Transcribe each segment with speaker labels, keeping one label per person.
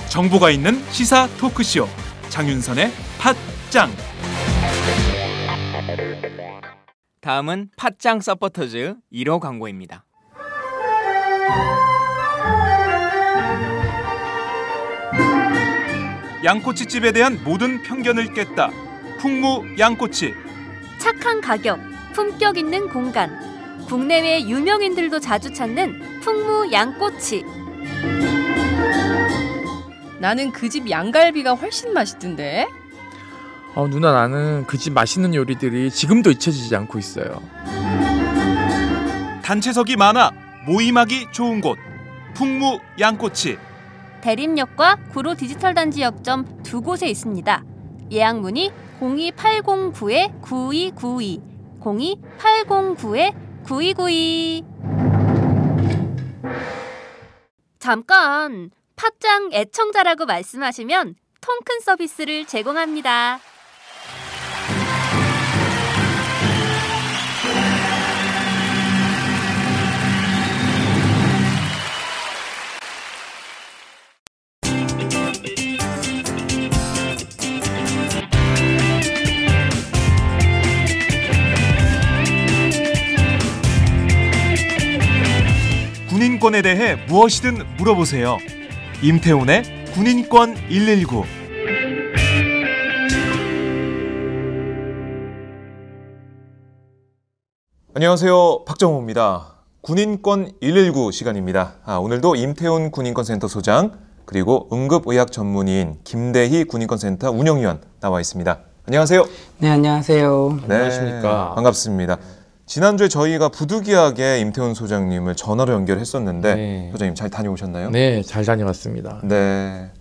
Speaker 1: 정보가 있는 시사 토크쇼 장윤선의 팟짱.
Speaker 2: 다음은 팟짱 서포터즈 1호 광고입니다.
Speaker 1: 양꼬치집에 대한 모든 편견을 깼다. 풍무 양꼬치.
Speaker 3: 착한 가격, 품격 있는 공간. 국내외 유명인들도 자주 찾는 풍무 양꼬치.
Speaker 4: 나는 그 집 양갈비가 훨씬 맛있던데.
Speaker 5: 누나, 나는 그 집 맛있는 요리들이 지금도 잊혀지지 않고 있어요.
Speaker 1: 단체석이 많아 모임하기 좋은 곳. 풍무 양꼬치.
Speaker 3: 대림역과 구로 디지털 단지 역점 두 곳에 있습니다. 예약 문의 02809-9292, 02809-9292. 잠깐, 팟짱 애청자라고 말씀하시면 통큰 서비스를 제공합니다.
Speaker 1: 군인권에 대해 무엇이든 물어보세요. 임태훈의 군인권 119. 안녕하세요, 박정호입니다. 군인권 119 시간입니다. 오늘도 임태훈 군인권센터 소장 그리고 응급의학 전문의인 김대희 군인권센터 운영위원 나와 있습니다. 안녕하세요.
Speaker 6: 네, 안녕하세요.
Speaker 1: 네,
Speaker 5: 안녕하십니까.
Speaker 1: 반갑습니다. 지난주에 저희가 부득이하게 임태훈 소장님을 전화로 연결했었는데
Speaker 5: 네.
Speaker 1: 소장님 잘 다녀오셨나요?
Speaker 5: 네, 잘 다녀왔습니다.
Speaker 1: 네.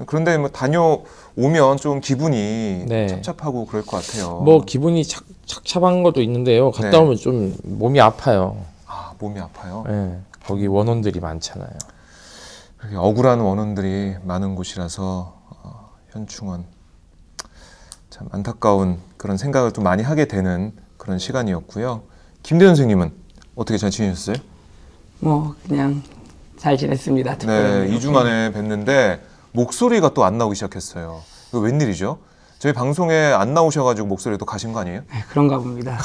Speaker 1: 그런데 뭐 다녀오면 좀 기분이
Speaker 5: 네.
Speaker 1: 착잡하고 그럴 것 같아요.
Speaker 5: 뭐 기분이 착잡한 것도 있는데요. 갔다
Speaker 1: 네.
Speaker 5: 오면 좀 몸이 아파요.
Speaker 1: 몸이 아파요?
Speaker 5: 네, 거기 원원들이 많잖아요.
Speaker 1: 그렇게 억울한 원원들이 많은 곳이라서 현충원 참 안타까운 그런 생각을 좀 많이 하게 되는 그런 시간이었고요. 김대 선생님은 어떻게 잘 지내셨어요?
Speaker 6: 뭐 그냥 잘 지냈습니다.
Speaker 1: 네, 2주 만에 뵀는데 목소리가 또 안 나오기 시작했어요. 이거 웬일이죠? 저희 방송에 안 나오셔가지고 목소리도 가신 거 아니에요?
Speaker 6: 네, 그런가 봅니다.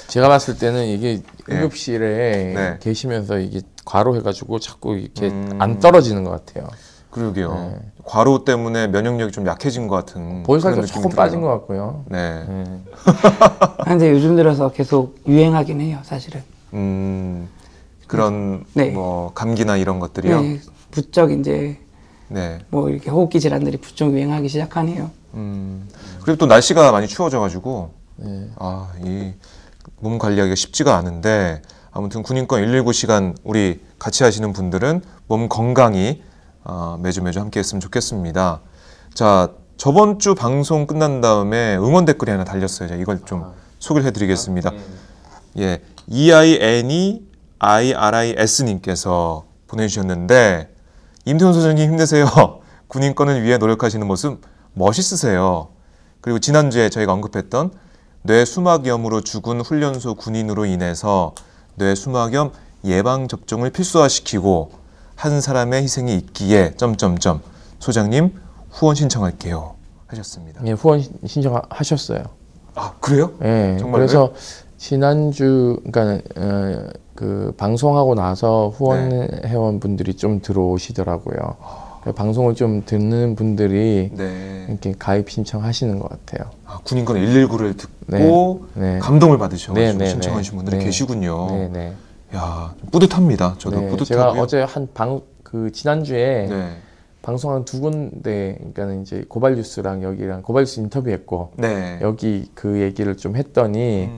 Speaker 5: 제가 봤을 때는 이게
Speaker 1: 네.
Speaker 5: 응급실에
Speaker 1: 네.
Speaker 5: 계시면서 이게 과로해가지고 자꾸 이렇게 안 떨어지는 것 같아요.
Speaker 1: 그러게요.
Speaker 5: 네.
Speaker 1: 과로 때문에 면역력이 좀 약해진 것 같은
Speaker 5: 볼살도
Speaker 1: 그런
Speaker 5: 조금
Speaker 1: 느낌이
Speaker 5: 빠진 것
Speaker 1: 들어요.
Speaker 5: 같고요.
Speaker 1: 네.
Speaker 6: 근데 요즘 들어서 계속 유행하긴 해요, 사실은.
Speaker 1: 그런
Speaker 6: 네.
Speaker 1: 뭐 감기나 이런 것들이요.
Speaker 6: 네, 부쩍 이제
Speaker 1: 네.
Speaker 6: 뭐 이렇게 호흡기 질환들이 부쩍 유행하기 시작하네요.
Speaker 1: 그리고 또 날씨가 많이 추워져가지고
Speaker 5: 네.
Speaker 1: 이 몸 관리하기가 쉽지가 않은데 아무튼 군인권 119 시간 우리 같이 하시는 분들은 몸 건강히 매주 함께 했으면 좋겠습니다. 자, 저번 주 방송 끝난 다음에 응원 댓글이 하나 달렸어요. 제가 이걸 좀 소개를 해드리겠습니다. 예, EINEIRIS님께서 보내주셨는데 임태훈 소장님 힘내세요. 군인권을 위해 노력하시는 모습 멋있으세요. 그리고 지난주에 저희가 언급했던 뇌수막염으로 죽은 훈련소 군인으로 인해서 뇌수막염 예방접종을 필수화시키고 한 사람의 희생이 있기에 소장님 후원 신청할게요 하셨습니다.
Speaker 5: 예, 후원 신청하셨어요.
Speaker 1: 아, 그래요?
Speaker 5: 네,
Speaker 1: 정말요?
Speaker 5: 그래서 지난주 그러니까 그 방송하고 나서 후원 회원분들이 좀 들어오시더라고요. 방송을 좀 듣는 분들이 이렇게 가입 신청하시는 것 같아요.
Speaker 1: 군인권 119를 듣고 감동을 받으셔서 신청하신 분들이 계시군요. 야, 뿌듯합니다. 저도 뿌듯하고요.
Speaker 5: 제가 어제 그 지난주에 방송 한 2군데, 그러니까 이제 고발뉴스랑 여기랑 고발뉴스 인터뷰했고 여기 그 얘기를 좀 했더니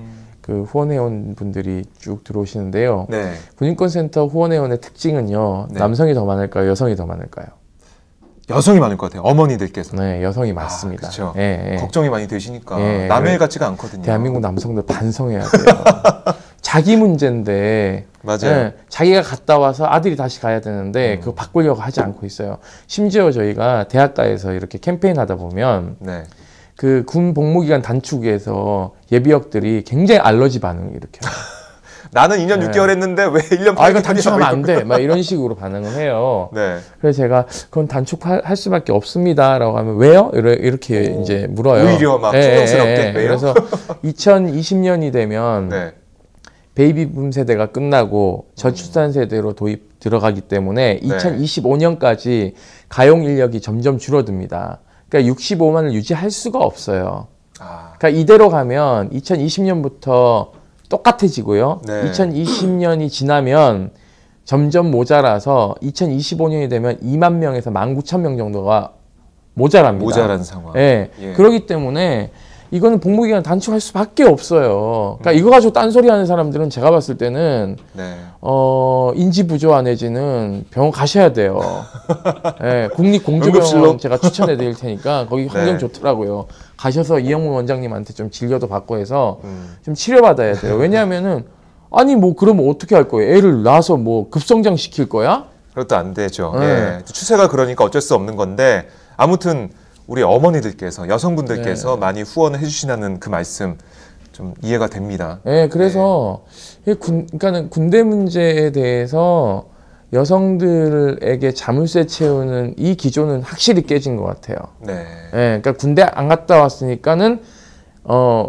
Speaker 5: 그 후원회원 분들이 쭉 들어오시는데요. 군인권센터 후원회원의 특징은요, 남성이 더 많을까요, 여성이 더 많을까요?
Speaker 1: 여성이 많을 것 같아요. 어머니들께서.
Speaker 5: 네, 여성이 많습니다.
Speaker 1: 그렇죠.
Speaker 5: 네,
Speaker 1: 걱정이 많이 되시니까 남의 일 같지가 않거든요.
Speaker 5: 대한민국 남성들 반성해야 돼요. 자기 문제인데
Speaker 1: 맞아요.
Speaker 5: 네, 자기가 갔다 와서 아들이 다시 가야 되는데 그거 바꾸려고 하지 않고 있어요. 심지어 저희가 대학가에서 이렇게 캠페인 하다 보면
Speaker 1: 네.
Speaker 5: 그 군 복무기간 단축에서 예비역들이 굉장히 알러지 반응을 일으켜요.
Speaker 1: 나는 2년 6개월 했는데 왜 1년 8개월
Speaker 5: 이거 단축하면 안 돼. 막 이런 식으로 반응을 해요.
Speaker 1: 네.
Speaker 5: 그래서 제가 그건 단축할 수밖에 없습니다라고 하면 왜요? 이렇게 이제 물어요.
Speaker 1: 오히려 막 충동스럽게 왜요?
Speaker 5: 그래서 2020년이 되면
Speaker 1: 네.
Speaker 5: 베이비붐 세대가 끝나고 저출산 세대로 들어가기 때문에 2025년까지 가용 인력이 점점 줄어듭니다. 그러니까 65만을 유지할 수가 없어요. 그러니까 이대로 가면 2020년부터 똑같아지고요. 네. 2020년이 지나면 점점 모자라서 2025년이 되면 2만 명에서 19,000명 정도가 모자랍니다.
Speaker 1: 모자란 상황.
Speaker 5: 네. 예. 그렇기 때문에 이거는 복무기간 단축할 수밖에 없어요. 그러니까 이거 가지고 딴소리 하는 사람들은 제가 봤을 때는
Speaker 1: 네.
Speaker 5: 인지 부조화 내지는 병원 가셔야 돼요. 네, 국립공주병원 제가 추천해 드릴 테니까 거기 환경 좋더라고요. 가셔서 이영문 원장님한테 좀 진료도 받고 해서 좀 치료받아야 돼요. 왜냐하면은 아니 뭐 그러면 어떻게 할 거예요? 애를 낳아서 뭐 급성장 시킬 거야?
Speaker 1: 그것도 안 되죠. 예. 추세가 그러니까 어쩔 수 없는 건데 아무튼 우리 어머니들께서 여성분들께서 많이 후원을 해주시라는 그 말씀 좀 이해가 됩니다.
Speaker 5: 네, 그래서 그러니까는 군대 문제에 대해서 여성들에게 자물쇠 채우는 이 기조는 확실히 깨진 것 같아요. 네. 그러니까 군대 안 갔다 왔으니까는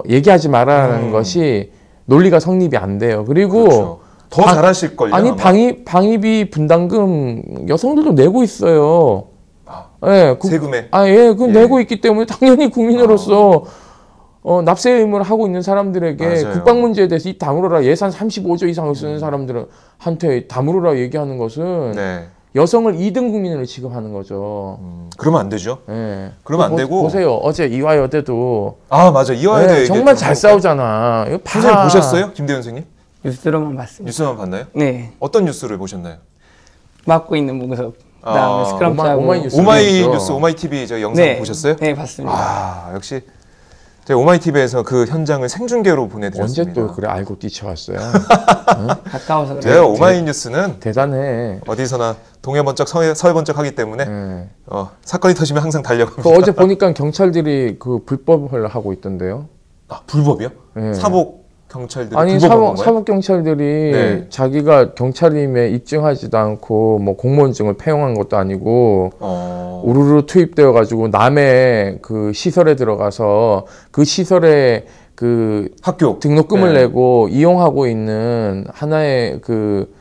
Speaker 5: 얘기하지 말아라는 것이 논리가 성립이 안 돼요. 그리고
Speaker 1: 그렇죠. 더 잘하실 걸요.
Speaker 5: 아니 방위비 분담금 여성들도 내고 있어요.
Speaker 1: 네, 세금에.
Speaker 5: 내고 있기 때문에 당연히 국민으로서 납세 의무를 하고 있는 사람들에게
Speaker 1: 맞아요.
Speaker 5: 국방 문제에 대해서 입 다물어라 예산 35조 이상을 쓰는 사람들한테 다물어라 얘기하는 것은 여성을 2등 국민으로 취급하는 거죠.
Speaker 1: 그러면 안 되죠. 그러면 안 되고.
Speaker 5: 보세요. 어제 이화여대도.
Speaker 1: 맞아. 이화여대
Speaker 5: 정말 잘 싸우잖아. 이거
Speaker 1: 선생님 보셨어요? 김대현 선생님?
Speaker 6: 뉴스로만 봤습니다.
Speaker 1: 뉴스만 봤나요?
Speaker 6: 네.
Speaker 1: 어떤 뉴스를 보셨나요?
Speaker 6: 맡고 있는 문구석. 그다음에 스크럼 짜고.
Speaker 1: 오마이뉴스, 오마이TV 저 영상 보셨어요?
Speaker 6: 네, 봤습니다.
Speaker 1: 역시 제가 오마이TV에서 그 현장을 생중계로 보내드렸습니다.
Speaker 5: 언제 또 그래 알고 뛰쳐왔어요?
Speaker 6: 가까워서 그래요.
Speaker 1: 제가 오마이뉴스는
Speaker 5: 대단해.
Speaker 1: 어디서나 동해번쩍 서해번쩍 하기 때문에 사건이 터지면 항상 달려갑니다.
Speaker 5: 어제 보니까 경찰들이 그 불법을 하고 있던데요.
Speaker 1: 불법이요?
Speaker 5: 네.
Speaker 1: 사복 경찰들이
Speaker 5: 아니 사복 경찰들이 자기가 경찰임에 입증하지도 않고 뭐 공무원증을 폐용한 것도 아니고 우르르 투입되어 가지고 남의 그 시설에 들어가서 그 시설에 그
Speaker 1: 학교
Speaker 5: 등록금을 내고 이용하고 있는 하나의 그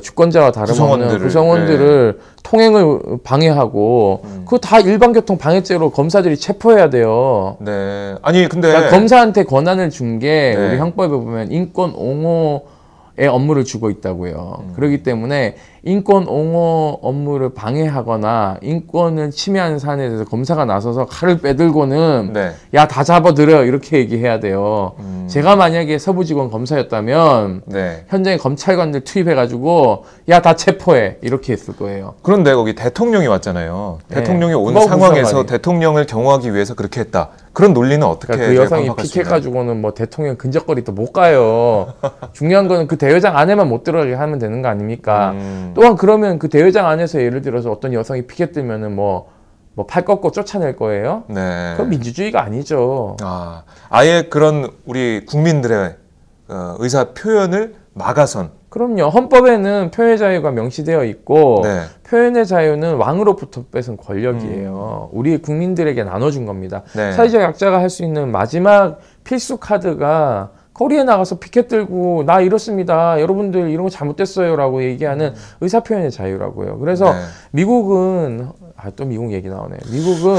Speaker 5: 주권자와 다름없는 구성원들을 통행을 방해하고 그거 다 일반교통 방해죄로 검사들이 체포해야 돼요.
Speaker 1: 네. 아니 근데
Speaker 5: 그러니까 검사한테 권한을 준 게 우리 형법에 보면 인권 옹호의 업무를 주고 있다고요. 그렇기 때문에 인권 옹호 업무를 방해하거나 인권을 침해하는 사안에 대해서 검사가 나서서 칼을 빼들고는 야, 다 잡아들여 이렇게 얘기해야 돼요. 제가 만약에 서부지검 검사였다면 현장에 검찰관들 투입해가지고 야, 다 체포해 이렇게 했을 거예요.
Speaker 1: 그런데 거기 대통령이 왔잖아요. 대통령이 온 상황에서 대통령을 경호하기 위해서 그렇게 했다. 그런 논리는 어떻게
Speaker 5: 그 여성이 픽해가지고는 뭐 대통령 근접거리도 못 가요. 중요한 거는 그 대회장 안에만 못 들어가게 하면 되는 거 아닙니까? 또한 그러면 그 대회장 안에서 예를 들어서 어떤 여성이 피켓 들면은 뭐 팔 꺾고 쫓아낼 거예요? 그건 민주주의가 아니죠.
Speaker 1: 아예 그런 우리 국민들의 의사 표현을 막아선.
Speaker 5: 그럼요. 헌법에는 표현의 자유가 명시되어 있고 표현의 자유는 왕으로부터 뺏은 권력이에요. 우리 국민들에게 나눠준 겁니다. 사회적 약자가 할 수 있는 마지막 필수 카드가 거리에 나가서 피켓 들고 나 이렇습니다. 여러분들 이런 거 잘못됐어요 라고 얘기하는 의사표현의 자유라고요. 그래서 미국은 또 미국 얘기 나오네. 미국은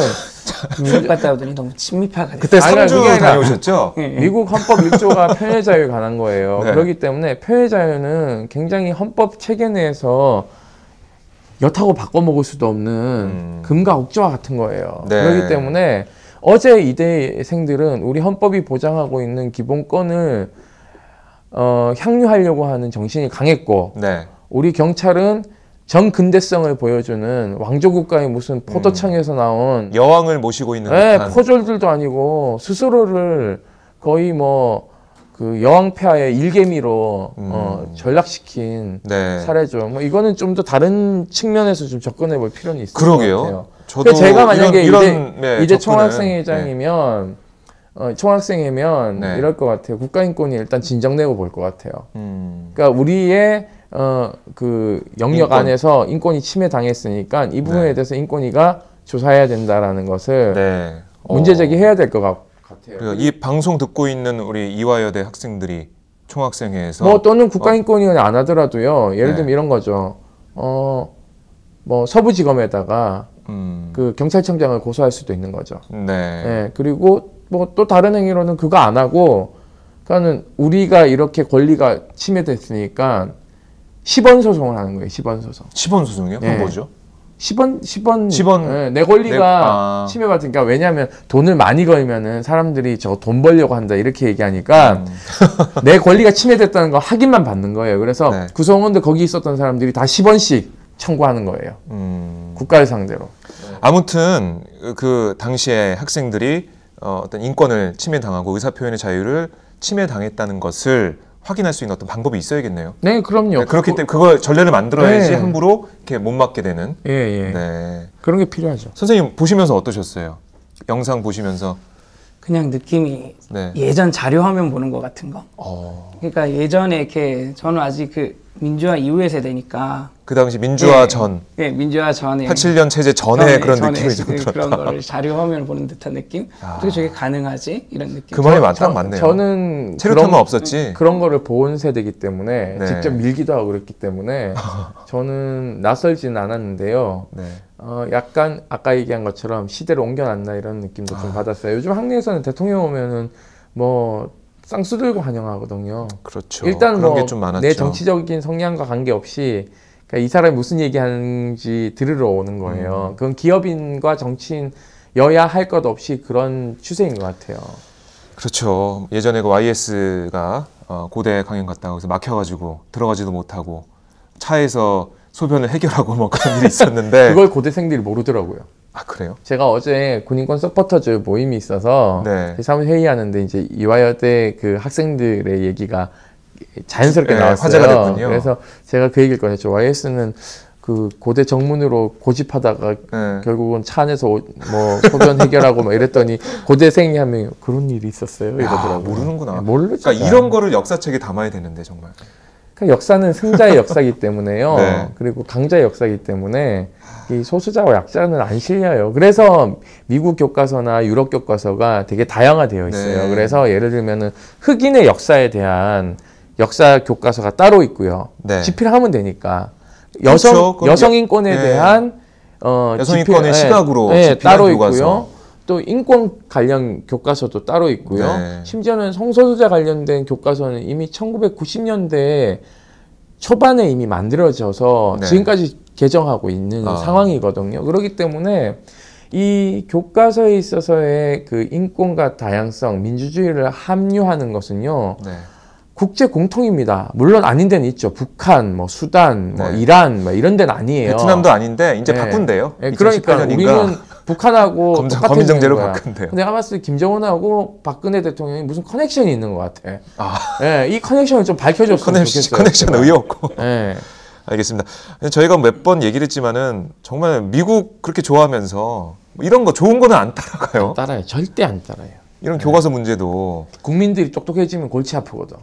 Speaker 6: 미국 갔다 오더니 너무 친밀하게
Speaker 1: 그때 3주 다녀오셨죠?
Speaker 5: 미국 헌법 1조가 표현의 자유에 관한 거예요. 그렇기 때문에 표현의 자유는 굉장히 헌법 체계 내에서 엿하고 바꿔먹을 수도 없는 금과 옥조와 같은 거예요. 그렇기 때문에 어제 이대생들은 우리 헌법이 보장하고 있는 기본권을 향유하려고 하는 정신이 강했고 우리 경찰은 정근대성을 보여주는 왕조국가의 무슨 포도청에서 나온
Speaker 1: 여왕을 모시고 있는 듯한
Speaker 5: 포졸들도 아니고 스스로를 거의 뭐 그 여왕폐하의 일개미로 전락시킨
Speaker 1: 네.
Speaker 5: 사례죠. 뭐 이거는 좀 더 다른 측면에서 좀 접근해 볼 필요는 있을
Speaker 1: 그러게요.
Speaker 5: 것 같아요.
Speaker 1: 저도
Speaker 5: 제가 만약에
Speaker 1: 네,
Speaker 5: 이제 총학생회장이면 총학생회면
Speaker 1: 네.
Speaker 5: 이럴 것 같아요. 국가인권위 일단 진정내고 볼 것 같아요. 그러니까 우리의 그 영역 안에서 인권이 침해당했으니까 이 부분에 대해서 인권위가 조사해야 된다라는 것을
Speaker 1: 네.
Speaker 5: 문제 제기해야 될 것 같아요.
Speaker 1: 이 방송 듣고 있는 우리 이화여대 학생들이 총학생회에서
Speaker 5: 뭐 또는 국가인권위원회 안 하더라도요. 예를 들면 이런 거죠. 뭐 서부지검에다가 그 경찰청장을 고소할 수도 있는 거죠.
Speaker 1: 네.
Speaker 5: 그리고 뭐 또 다른 행위로는 그거 안 하고, 그러니까는 우리가 이렇게 권리가 침해됐으니까 10원 소송을 하는 거예요. 10원 소송.
Speaker 1: 10원 소송이요? 그건 뭐죠?
Speaker 5: 10원. 내 권리가 침해받으니까. 왜냐하면 돈을 많이 걸면은 사람들이 저 돈 벌려고 한다 이렇게 얘기하니까 내 권리가 침해됐다는 거 확인만 받는 거예요. 그래서
Speaker 1: 네.
Speaker 5: 구성원들 거기 있었던 사람들이 다 10원씩 청구하는 거예요. 국가를 상대로.
Speaker 1: 아무튼 그 당시에 학생들이 어떤 인권을 침해당하고 의사표현의 자유를 침해당했다는 것을 확인할 수 있는 어떤 방법이 있어야겠네요.
Speaker 5: 네, 그럼요.
Speaker 1: 네, 그렇기 때문에 그걸 전례를 만들어야지
Speaker 5: 네.
Speaker 1: 함부로 이렇게 못 맞게 되는.
Speaker 5: 예.
Speaker 1: 네.
Speaker 5: 그런 게 필요하죠.
Speaker 1: 선생님 보시면서 어떠셨어요? 영상 보시면서.
Speaker 6: 그냥 느낌이
Speaker 1: 네.
Speaker 6: 예전 자료 화면 보는 것 같은 거. 그러니까 예전에 이렇게 저는 아직 그 민주화 이후의 세대니까
Speaker 1: 그 당시 민주화 전.
Speaker 6: 네, 민주화 전에
Speaker 1: 87년 체제 전에 그런 느낌이 좀
Speaker 6: 그런
Speaker 1: 들었다.
Speaker 6: 거를 자료 화면을 보는 듯한 느낌? 어떻게 저게 가능하지? 이런 느낌.
Speaker 1: 그 말이 딱 맞네요.
Speaker 5: 저는
Speaker 1: 체류탄만 없었지.
Speaker 5: 그런 거를 본 세대이기 때문에
Speaker 1: 네.
Speaker 5: 직접 밀기도 하고 그랬기 때문에 저는 낯설지는 않았는데요.
Speaker 1: 네.
Speaker 5: 약간 아까 얘기한 것처럼 시대를 옮겨놨나 이런 느낌도 좀 받았어요. 요즘 학내에서는 대통령 오면은 뭐 쌍수 들고 환영하거든요.
Speaker 1: 그렇죠.
Speaker 5: 일단
Speaker 1: 그런
Speaker 5: 뭐
Speaker 1: 게 좀 많았죠.
Speaker 5: 내 정치적인 성향과 관계없이 그러니까 이 사람이 무슨 얘기하는지 들으러 오는 거예요. 그건 기업인과 정치인 여야 할 것 없이 그런 추세인 것 같아요.
Speaker 1: 그렇죠. 예전에 그 YS가 고대 강연 갔다가 거기서 막혀가지고 들어가지도 못하고 차에서 소변을 해결하고 뭐 그런 일이 있었는데
Speaker 5: 그걸 고대생들이 모르더라고요.
Speaker 1: 아 그래요?
Speaker 5: 제가 어제 군인권 서포터즈 모임이 있어서
Speaker 1: 네.
Speaker 5: 사무실 회의하는데 이제 이화여대 그 학생들의 얘기가 자연스럽게
Speaker 1: 네,
Speaker 5: 나왔어요.
Speaker 1: 화제가 됐군요.
Speaker 5: 그래서 제가 그 얘기를 꺼냈죠. YS는 그 고대 정문으로 고집하다가 결국은 차 안에서 뭐 소변 해결하고 막 이랬더니 고대생이 하면 그런 일이 있었어요. 이러더라고요.
Speaker 1: 모르는구나.
Speaker 5: 네, 모르죠.
Speaker 1: 그러니까 이런 거를 역사책에 담아야 되는데 정말.
Speaker 5: 그러니까 역사는 승자의 역사이기 때문에요.
Speaker 1: 네.
Speaker 5: 그리고 강자의 역사이기 때문에 이 소수자와 약자는 안 실려요. 그래서 미국 교과서나 유럽 교과서가 되게 다양화되어 있어요.
Speaker 1: 네.
Speaker 5: 그래서 예를 들면은 흑인의 역사에 대한 역사 교과서가 따로 있고요.
Speaker 1: 네.
Speaker 5: 집필하면 되니까
Speaker 1: 그렇죠.
Speaker 5: 여성 인권에
Speaker 1: 네.
Speaker 5: 대한
Speaker 1: 여성 인권의 시각으로
Speaker 5: 따로
Speaker 1: 교과서.
Speaker 5: 있고요. 또 인권 관련 교과서도 따로 있고요.
Speaker 1: 네.
Speaker 5: 심지어는 성소수자 관련된 교과서는 이미 1990년대 초반에 이미 만들어져서
Speaker 1: 네.
Speaker 5: 지금까지 개정하고 있는 상황이거든요. 그렇기 때문에 이 교과서에 있어서의 그 인권과 다양성, 민주주의를 함유하는 것은요.
Speaker 1: 네.
Speaker 5: 국제 공통입니다. 물론 아닌 데는 있죠. 북한, 뭐 수단, 뭐
Speaker 1: 네.
Speaker 5: 이란, 뭐 이런 데는 아니에요.
Speaker 1: 베트남도 아닌데 이제
Speaker 5: 네.
Speaker 1: 바꾼대요.
Speaker 5: 네, 그러니까
Speaker 1: 2018년인가.
Speaker 5: 우리는 북한하고 똑같은
Speaker 1: 거민정제로
Speaker 5: 거야.
Speaker 1: 바꾼대요.
Speaker 5: 내가 봤을 때 김정은하고 박근혜 대통령이 무슨 커넥션이 있는 것 같아.
Speaker 1: 아.
Speaker 5: 네, 이 커넥션을 좀 밝혀줬으면 좋겠어요.
Speaker 1: 커넥션
Speaker 5: 제가.
Speaker 1: 의혹.
Speaker 5: 네.
Speaker 1: 알겠습니다. 저희가 몇 번 얘기를 했지만은 정말 미국 그렇게 좋아하면서 뭐 이런 거 좋은 거는 안 따라가요.
Speaker 5: 안 따라요. 절대 안 따라요.
Speaker 1: 이런 교과서 문제도
Speaker 5: 국민들이 똑똑해지면 골치 아프거든.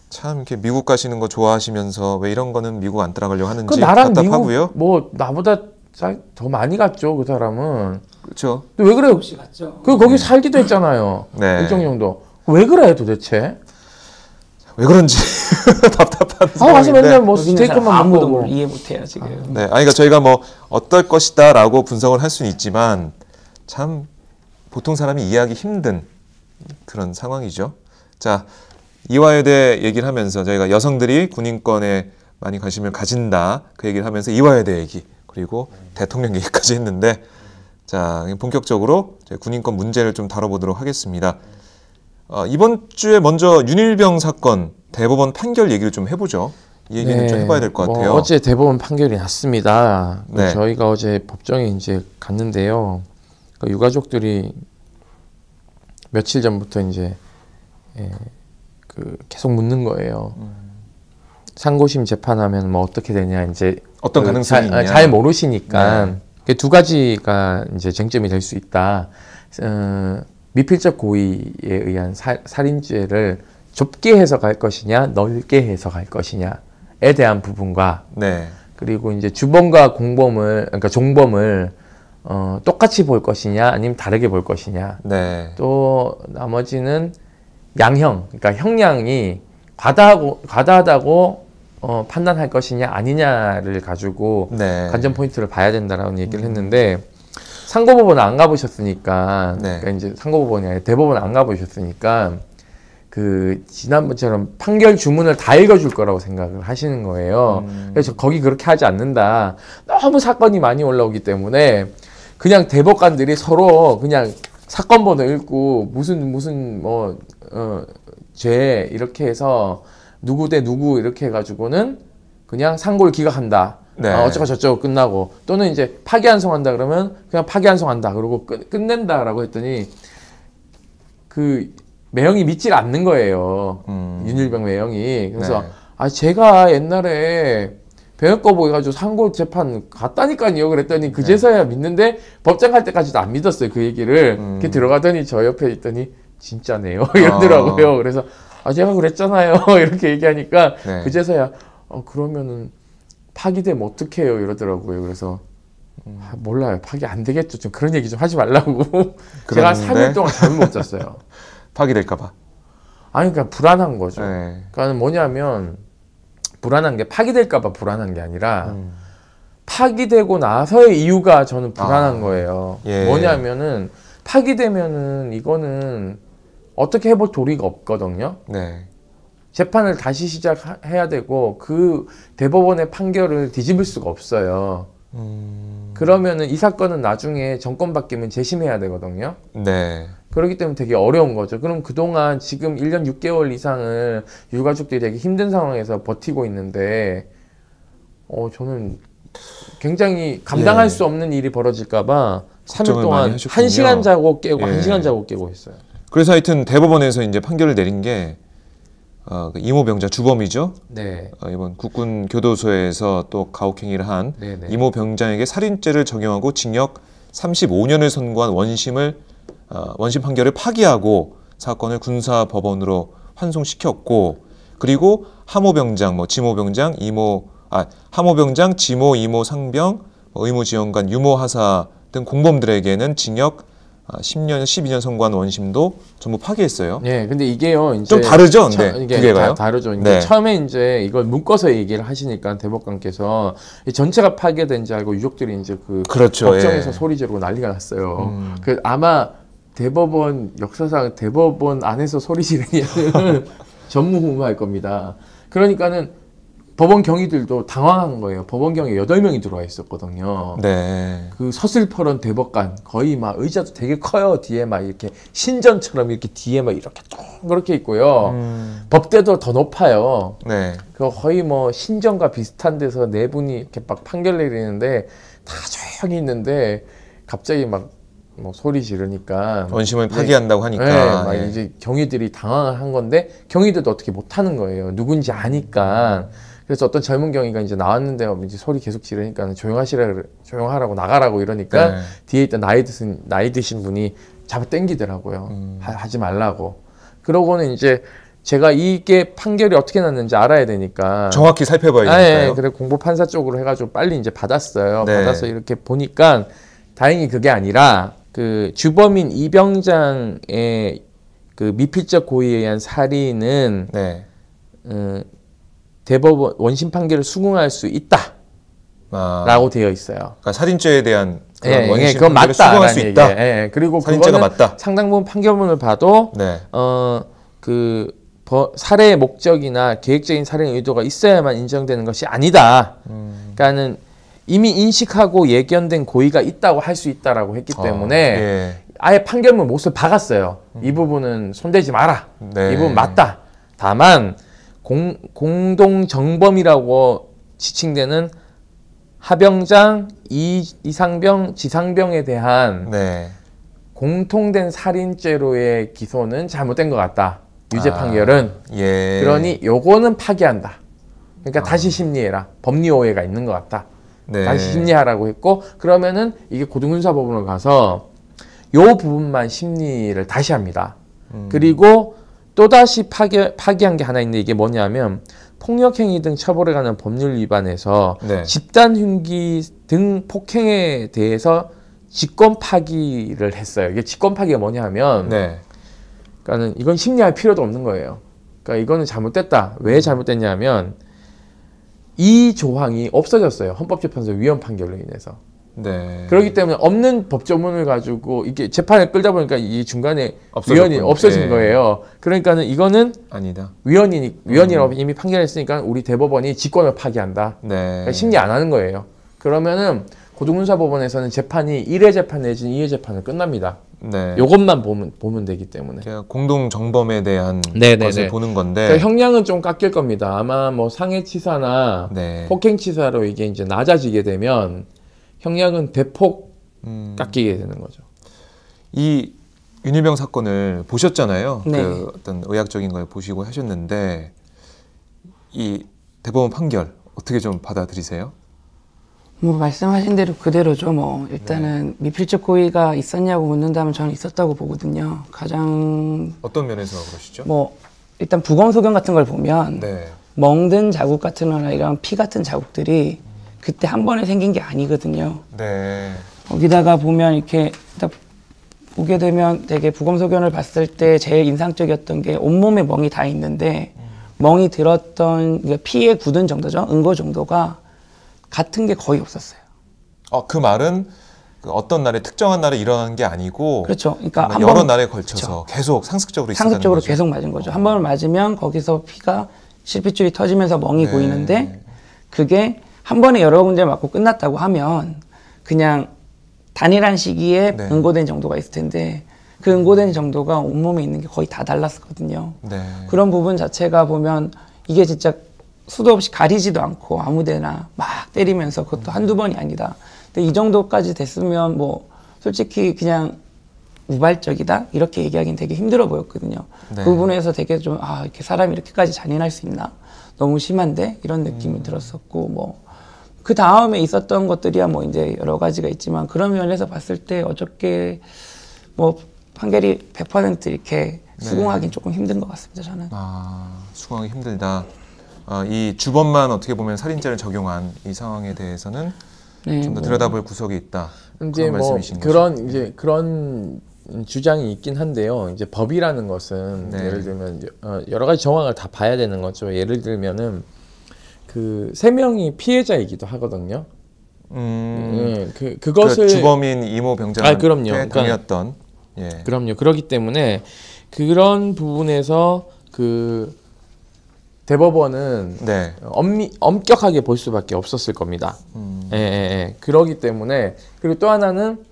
Speaker 1: 참 이렇게 미국 가시는 거 좋아하시면서 왜 이런 거는 미국 안 따라가려고 하는지
Speaker 5: 그 나랑
Speaker 1: 답답하고요.
Speaker 5: 미국 뭐 나보다 더 많이 갔죠 그 사람은.
Speaker 1: 그렇죠.
Speaker 5: 근데 왜 그래요?
Speaker 6: 갔죠.
Speaker 5: 그 거기 살기도 했잖아요.
Speaker 1: 네.
Speaker 5: 일정 정도. 왜 그래 도대체?
Speaker 1: 왜 그런지 답답한
Speaker 5: 가서
Speaker 1: 상황인데.
Speaker 5: 맨날 뭐
Speaker 6: 여기 있는 사람
Speaker 5: 스테이크만
Speaker 6: 아무도
Speaker 5: 먹고.
Speaker 6: 이해 못해요 지금.
Speaker 1: 네, 그러니까 저희가 뭐 어떨 것이다라고 분석을 할 수는 있지만 참 보통 사람이 이해하기 힘든 그런 상황이죠. 자, 이화여대 얘기를 하면서 저희가 여성들이 군인권에 많이 관심을 가진다 그 얘기를 하면서 이화여대 얘기 그리고 대통령 얘기까지 했는데 자 본격적으로 저희 군인권 문제를 좀 다뤄보도록 하겠습니다. 이번 주에 먼저 윤일병 사건 대법원 판결 얘기를 좀 해보죠. 이 얘기는 좀 해봐야 될 것 같아요.
Speaker 5: 어제 대법원 판결이 났습니다.
Speaker 1: 네.
Speaker 5: 저희가 어제 법정에 이제 갔는데요. 그 유가족들이 며칠 전부터 이제 그 계속 묻는 거예요. 상고심 재판하면 뭐 어떻게 되냐 이제
Speaker 1: 어떤 가능성이 있냐
Speaker 5: 잘 모르시니까 네. 두 가지가 이제 쟁점이 될 수 있다. 미필적 고의에 의한 살인죄를 좁게 해석할 것이냐 넓게 해석할 것이냐에 대한 부분과 네. 그리고 이제 주범과 공범을 그러니까 종범을 똑같이 볼 것이냐 아니면 다르게 볼 것이냐 네. 또 나머지는 양형 그러니까 형량이 과다하다고 판단할 것이냐 아니냐를 가지고 네. 관전 포인트를 봐야 된다라는 얘기를 했는데 상고법원을 안 가보셨으니까 네. 그러니까 이제 상고법원이 아니라 대법원 안 가보셨으니까 그 지난번처럼 판결 주문을 다 읽어줄 거라고 생각을 하시는 거예요. 그래서 거기 그렇게 하지 않는다. 너무 사건이 많이 올라오기 때문에 그냥 대법관들이 서로 그냥 사건 번호 읽고 무슨 뭐 죄 이렇게 해서 누구 대 누구 이렇게 해가지고는 그냥 상고를 기각한다. 네. 어쩌고 저쩌고 끝나고 또는 이제 파기환송한다 그러면 그냥 파기환송한다 그러고 끝낸다라고 했더니 그 매형이 믿질 않는 거예요. 윤일병 매형이. 그래서 네. 제가 옛날에 병역거부 해가지고 상고 재판 갔다니까요 그랬더니 그제서야 믿는데 법정 갈 때까지도 안 믿었어요 그 얘기를. 이렇게 들어가더니 저 옆에 있더니 진짜네요 이러더라고요. 그래서 제가 그랬잖아요 이렇게 얘기하니까 네. 그제서야 그러면은 파기되면 어떡해요 이러더라고요. 그래서 몰라요 파기 안 되겠죠 좀 그런 얘기 좀 하지 말라고 제가 3일 동안 잠을 못 잤어요.
Speaker 1: 파기될까봐.
Speaker 5: 아니 그러니까 불안한 거죠. 네. 그러니까 뭐냐면 불안한 게 파기될까봐 불안한 게 아니라 파기되고 나서의 이유가 저는 불안한 거예요. 예. 뭐냐면은 파기되면은 이거는 어떻게 해볼 도리가 없거든요. 네. 재판을 다시 시작해야 되고 그 대법원의 판결을 뒤집을 수가 없어요. 그러면은 이 사건은 나중에 정권 바뀌면 재심해야 되거든요. 네. 그렇기 때문에 되게 어려운 거죠. 그럼 그동안 지금 1년 6개월 이상을 유가족들이 되게 힘든 상황에서 버티고 있는데 저는 굉장히 감당할 수 없는 일이 벌어질까 봐 3일 동안 1시간 자고 깨고 1시간 자고 깨고 했어요.
Speaker 1: 그래서 하여튼 대법원에서 이제 판결을 내린 게 이모 병장 주범이죠. 네. 이번 국군 교도소에서 또 가혹행위를 한 네네. 이모 병장에게 살인죄를 적용하고 징역 35년을 선고한 원심 판결을 파기하고 사건을 군사법원으로 환송시켰고 그리고 하모 병장, 지모 병장, 하모 병장, 지모, 이모, 상병, 의무지원관, 유모 하사 등 공범들에게는 징역 10년, 12년 선고한 원심도 전부 파기했어요.
Speaker 5: 네, 근데 이게요, 이제
Speaker 1: 좀 다르죠, 근데
Speaker 5: 이게
Speaker 1: 두 개가요?
Speaker 5: 다르죠. 네. 처음에 이제 이걸 묶어서 얘기를 하시니까 대법관께서 전체가 파괴된 줄 알고 유족들이 이제
Speaker 1: 그렇죠,
Speaker 5: 법정에서 소리 지르고 난리가 났어요. 아마 대법원 역사상 대법원 안에서 소리 지르기는 전무후무할 겁니다. 그러니까는 법원 경위들도 당황한 거예요. 법원 경위 8명이 들어와 있었거든요. 네. 그 서슬퍼런 대법관 거의 막 의자도 되게 커요. 뒤에 막 이렇게 신전처럼 이렇게 뒤에 막 이렇게 그렇게 있고요. 법대도 더 높아요. 네. 그 거의 뭐 신전과 비슷한 데서 네 분이 이렇게 막 판결 내리는데 다 조용히 있는데 갑자기 막 뭐 소리 지르니까
Speaker 1: 원심을 파기한다고 하니까
Speaker 5: 네, 막 이제 경위들이 당황을 한 건데 경위들도 어떻게 못 하는 거예요. 누군지 아니까. 그래서 어떤 젊은 경위가 이제 나왔는데 이제 소리 계속 지르니까 조용하라고 나가라고 이러니까 네. 뒤에 있던 나이 드신 분이 잡아 당기더라고요. 하지 말라고. 그러고는 이제 제가 이게 판결이 어떻게 났는지 알아야 되니까
Speaker 1: 정확히 살펴봐야 되니까요.
Speaker 5: 네, 그래 공보 판사 쪽으로 해가지고 빨리 이제 받았어요. 네. 받아서 이렇게 보니까 다행히 그게 아니라 그 주범인 이 병장의 그 미필적 고의에 의한 살인은 네. 대법원 원심 판결을 수긍할 수 있다라고 되어 있어요.
Speaker 1: 그러니까 살인죄에 대한 그런 원심 판결을 수긍할 수 있다.
Speaker 5: 예, 그리고
Speaker 1: 살인죄가 맞다.
Speaker 5: 상당 부분 판결문을 봐도 네. 살해의 목적이나 계획적인 살인 의도가 있어야만 인정되는 것이 아니다. 그러니까는 이미 인식하고 예견된 고의가 있다고 할 수 있다라고 했기 때문에 예. 아예 판결문 못을 박았어요. 이 부분은 손대지 마라. 네. 이 부분 맞다. 다만 공동 정범이라고 지칭되는 하병장, 이상병, 지상병에 대한 네. 공통된 살인죄로의 기소는 잘못된 것 같다. 유죄 판결은.
Speaker 1: 예.
Speaker 5: 그러니 요거는 파기한다. 그러니까 다시 심리해라. 법리 오해가 있는 것 같다.
Speaker 1: 네.
Speaker 5: 다시 심리하라고 했고, 그러면은 이게 고등군사법원으로 가서 요 부분만 심리를 다시 합니다. 그리고 또다시 파기한 게 하나 있는데, 이게 뭐냐면 폭력행위 등 처벌에 관한 법률 위반에서
Speaker 1: 네.
Speaker 5: 집단 흉기 등 폭행에 대해서 직권 파기를 했어요. 이게 직권 파기가 뭐냐면,
Speaker 1: 네.
Speaker 5: 그러니까는 이건 심리할 필요도 없는 거예요. 그러니까 이거는 잘못됐다. 왜 잘못됐냐면 이 조항이 없어졌어요. 헌법재판소 위헌 판결로 인해서.
Speaker 1: 네.
Speaker 5: 그렇기 때문에 없는 법조문을 가지고 이게 재판을 끌다 보니까 이 중간에 위헌이 없어진 거예요. 그러니까는 이거는
Speaker 1: 아니다.
Speaker 5: 위헌이라고 이미 판결했으니까 우리 대법원이 직권을 파기한다.
Speaker 1: 네.
Speaker 5: 그러니까 심리 안 하는 거예요. 그러면은 고등군사법원에서는 재판이 1회 재판 내지는 2회 재판을 끝납니다.
Speaker 1: 네.
Speaker 5: 요것만 보면 되기 때문에.
Speaker 1: 공동 정범에 대한 것을 보는 건데.
Speaker 5: 그러니까 형량은 좀 깎일 겁니다. 아마 뭐 상해치사나
Speaker 1: 네.
Speaker 5: 폭행치사로 이게 이제 낮아지게 되면 형량은 대폭 깎이게 되는 거죠.
Speaker 1: 이 윤일병 사건을 보셨잖아요.
Speaker 6: 네.
Speaker 1: 그 어떤 의학적인 걸 보시고 하셨는데 이 대법원 판결 어떻게 좀 받아들이세요?
Speaker 6: 뭐 말씀하신 대로 그대로죠. 뭐 일단은 미필적 고의가 있었냐고 묻는다면 저는 있었다고 보거든요. 가장
Speaker 1: 어떤 면에서 그러시죠?
Speaker 6: 뭐 일단 부검 소견 같은 걸 보면
Speaker 1: 네.
Speaker 6: 멍든 자국 같은 거나 이런 피 같은 자국들이 그때 한 번에 생긴 게 아니거든요.
Speaker 1: 네.
Speaker 6: 거기다가 보면 이렇게 딱 보게 되면 되게 부검 소견을 봤을 때 제일 인상적이었던 게 온몸에 멍이 다 있는데 멍이 들었던 그러니까 피에 굳은 정도죠. 응고 정도가 같은 게 거의 없었어요.
Speaker 1: 그 말은 그 어떤 날에 특정한 날에 일어나는 게 아니고
Speaker 6: 그렇죠. 그러니까
Speaker 1: 여러 날에 걸쳐서 계속 상습적으로 있었다는
Speaker 6: 상습적으로
Speaker 1: 거죠.
Speaker 6: 계속 맞은 거죠. 한 번을 맞으면 거기서 피가 실핏줄이 터지면서 멍이
Speaker 1: 네.
Speaker 6: 고이는데 그게 한 번에 여러 군데 맞고 끝났다고 하면 그냥 단일한 시기에
Speaker 1: 네.
Speaker 6: 응고된 정도가 있을 텐데 그 응고된 정도가 온몸에 있는 게 거의 다 달랐었거든요.
Speaker 1: 네.
Speaker 6: 그런 부분 자체가 보면 이게 진짜 수도 없이 가리지도 않고 아무데나 막 때리면서 그것도 한두 번이 아니다. 근데 이 정도까지 됐으면 뭐 솔직히 그냥 우발적이다 이렇게 얘기하기는 되게 힘들어 보였거든요.
Speaker 1: 네.
Speaker 6: 그 부분에서 되게 좀 이렇게 사람이 이렇게까지 잔인할 수 있나? 너무 심한데 이런 느낌이 들었었고 뭐 그 다음에 있었던 것들이야 뭐 이제 여러 가지가 있지만 그런 면에서 봤을 때 어저께 뭐 판결이 100% 이렇게 수긍하기는 조금 힘든 것 같습니다. 저는.
Speaker 1: 수긍하기 힘들다. 이 주범만 어떻게 보면 살인죄를 적용한 이 상황에 대해서는
Speaker 6: 네,
Speaker 1: 좀 더 들여다볼 구석이 있다.
Speaker 5: 이제
Speaker 1: 그런
Speaker 5: 뭐
Speaker 1: 말씀이신
Speaker 5: 그런
Speaker 1: 거죠?
Speaker 5: 이제 그런 주장이 있긴 한데요. 이제 법이라는 것은
Speaker 1: 네.
Speaker 5: 예를 들면 여러 가지 정황을 다 봐야 되는 거죠. 예를 들면은 그 3명이 피해자이기도 하거든요. 그것을
Speaker 1: 그 주범인 이모 병장한테
Speaker 5: 그럼요.
Speaker 1: 당했던. 예.
Speaker 5: 그럼요. 그렇기 때문에 그런 부분에서 그 대법원은
Speaker 1: 네.
Speaker 5: 엄격하게 볼 수밖에 없었을 겁니다. 그러기 때문에 그리고 또 하나는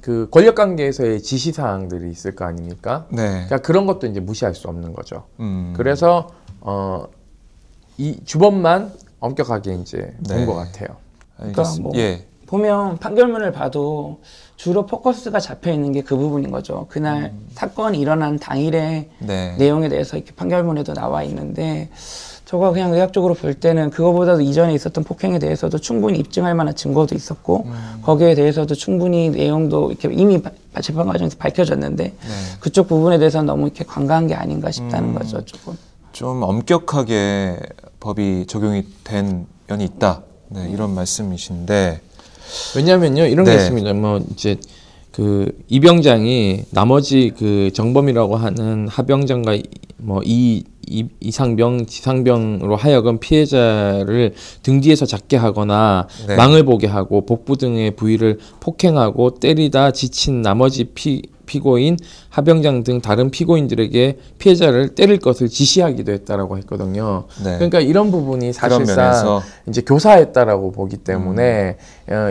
Speaker 5: 그 권력 관계에서의 지시 사항들이 있을 거 아닙니까?
Speaker 1: 네.
Speaker 5: 그러니까 그런 것도 이제 무시할 수 없는 거죠. 그래서 이 주범만 엄격하게 이제 본 것 같아요.
Speaker 6: 그러니까 뭐 보면 판결문을 봐도 주로 포커스가 잡혀 있는 게 그 부분인 거죠. 그날 사건이 일어난 당일의 내용에 대해서 이렇게 판결문에도 나와 있는데 저거 그냥 의학적으로 볼 때는 그거보다도 이전에 있었던 폭행에 대해서도 충분히 입증할 만한 증거도 있었고 거기에 대해서도 충분히 내용도 이렇게 이미 재판 과정에서 밝혀졌는데 그쪽 부분에 대해서는 너무 이렇게 관가한 게 아닌가 싶다는 거죠. 조금.
Speaker 1: 좀 엄격하게 법이 적용이 된 면이 있다. 네, 이런 말씀이신데
Speaker 5: 왜냐하면요 이런 게 있습니다. 뭐 이제 그 이병장이 나머지 그 정범이라고 하는 하병장과 뭐 이상병, 지상병으로 하여금 피해자를 등 뒤에서 잡게 하거나 망을 보게 하고 복부 등의 부위를 폭행하고 때리다 지친 나머지 피고인, 하병장 등 다른 피고인들에게 피해자를 때릴 것을 지시하기도 했다라고 했거든요. 그러니까 이런 부분이 사실상 이제 교사했다라고 보기 때문에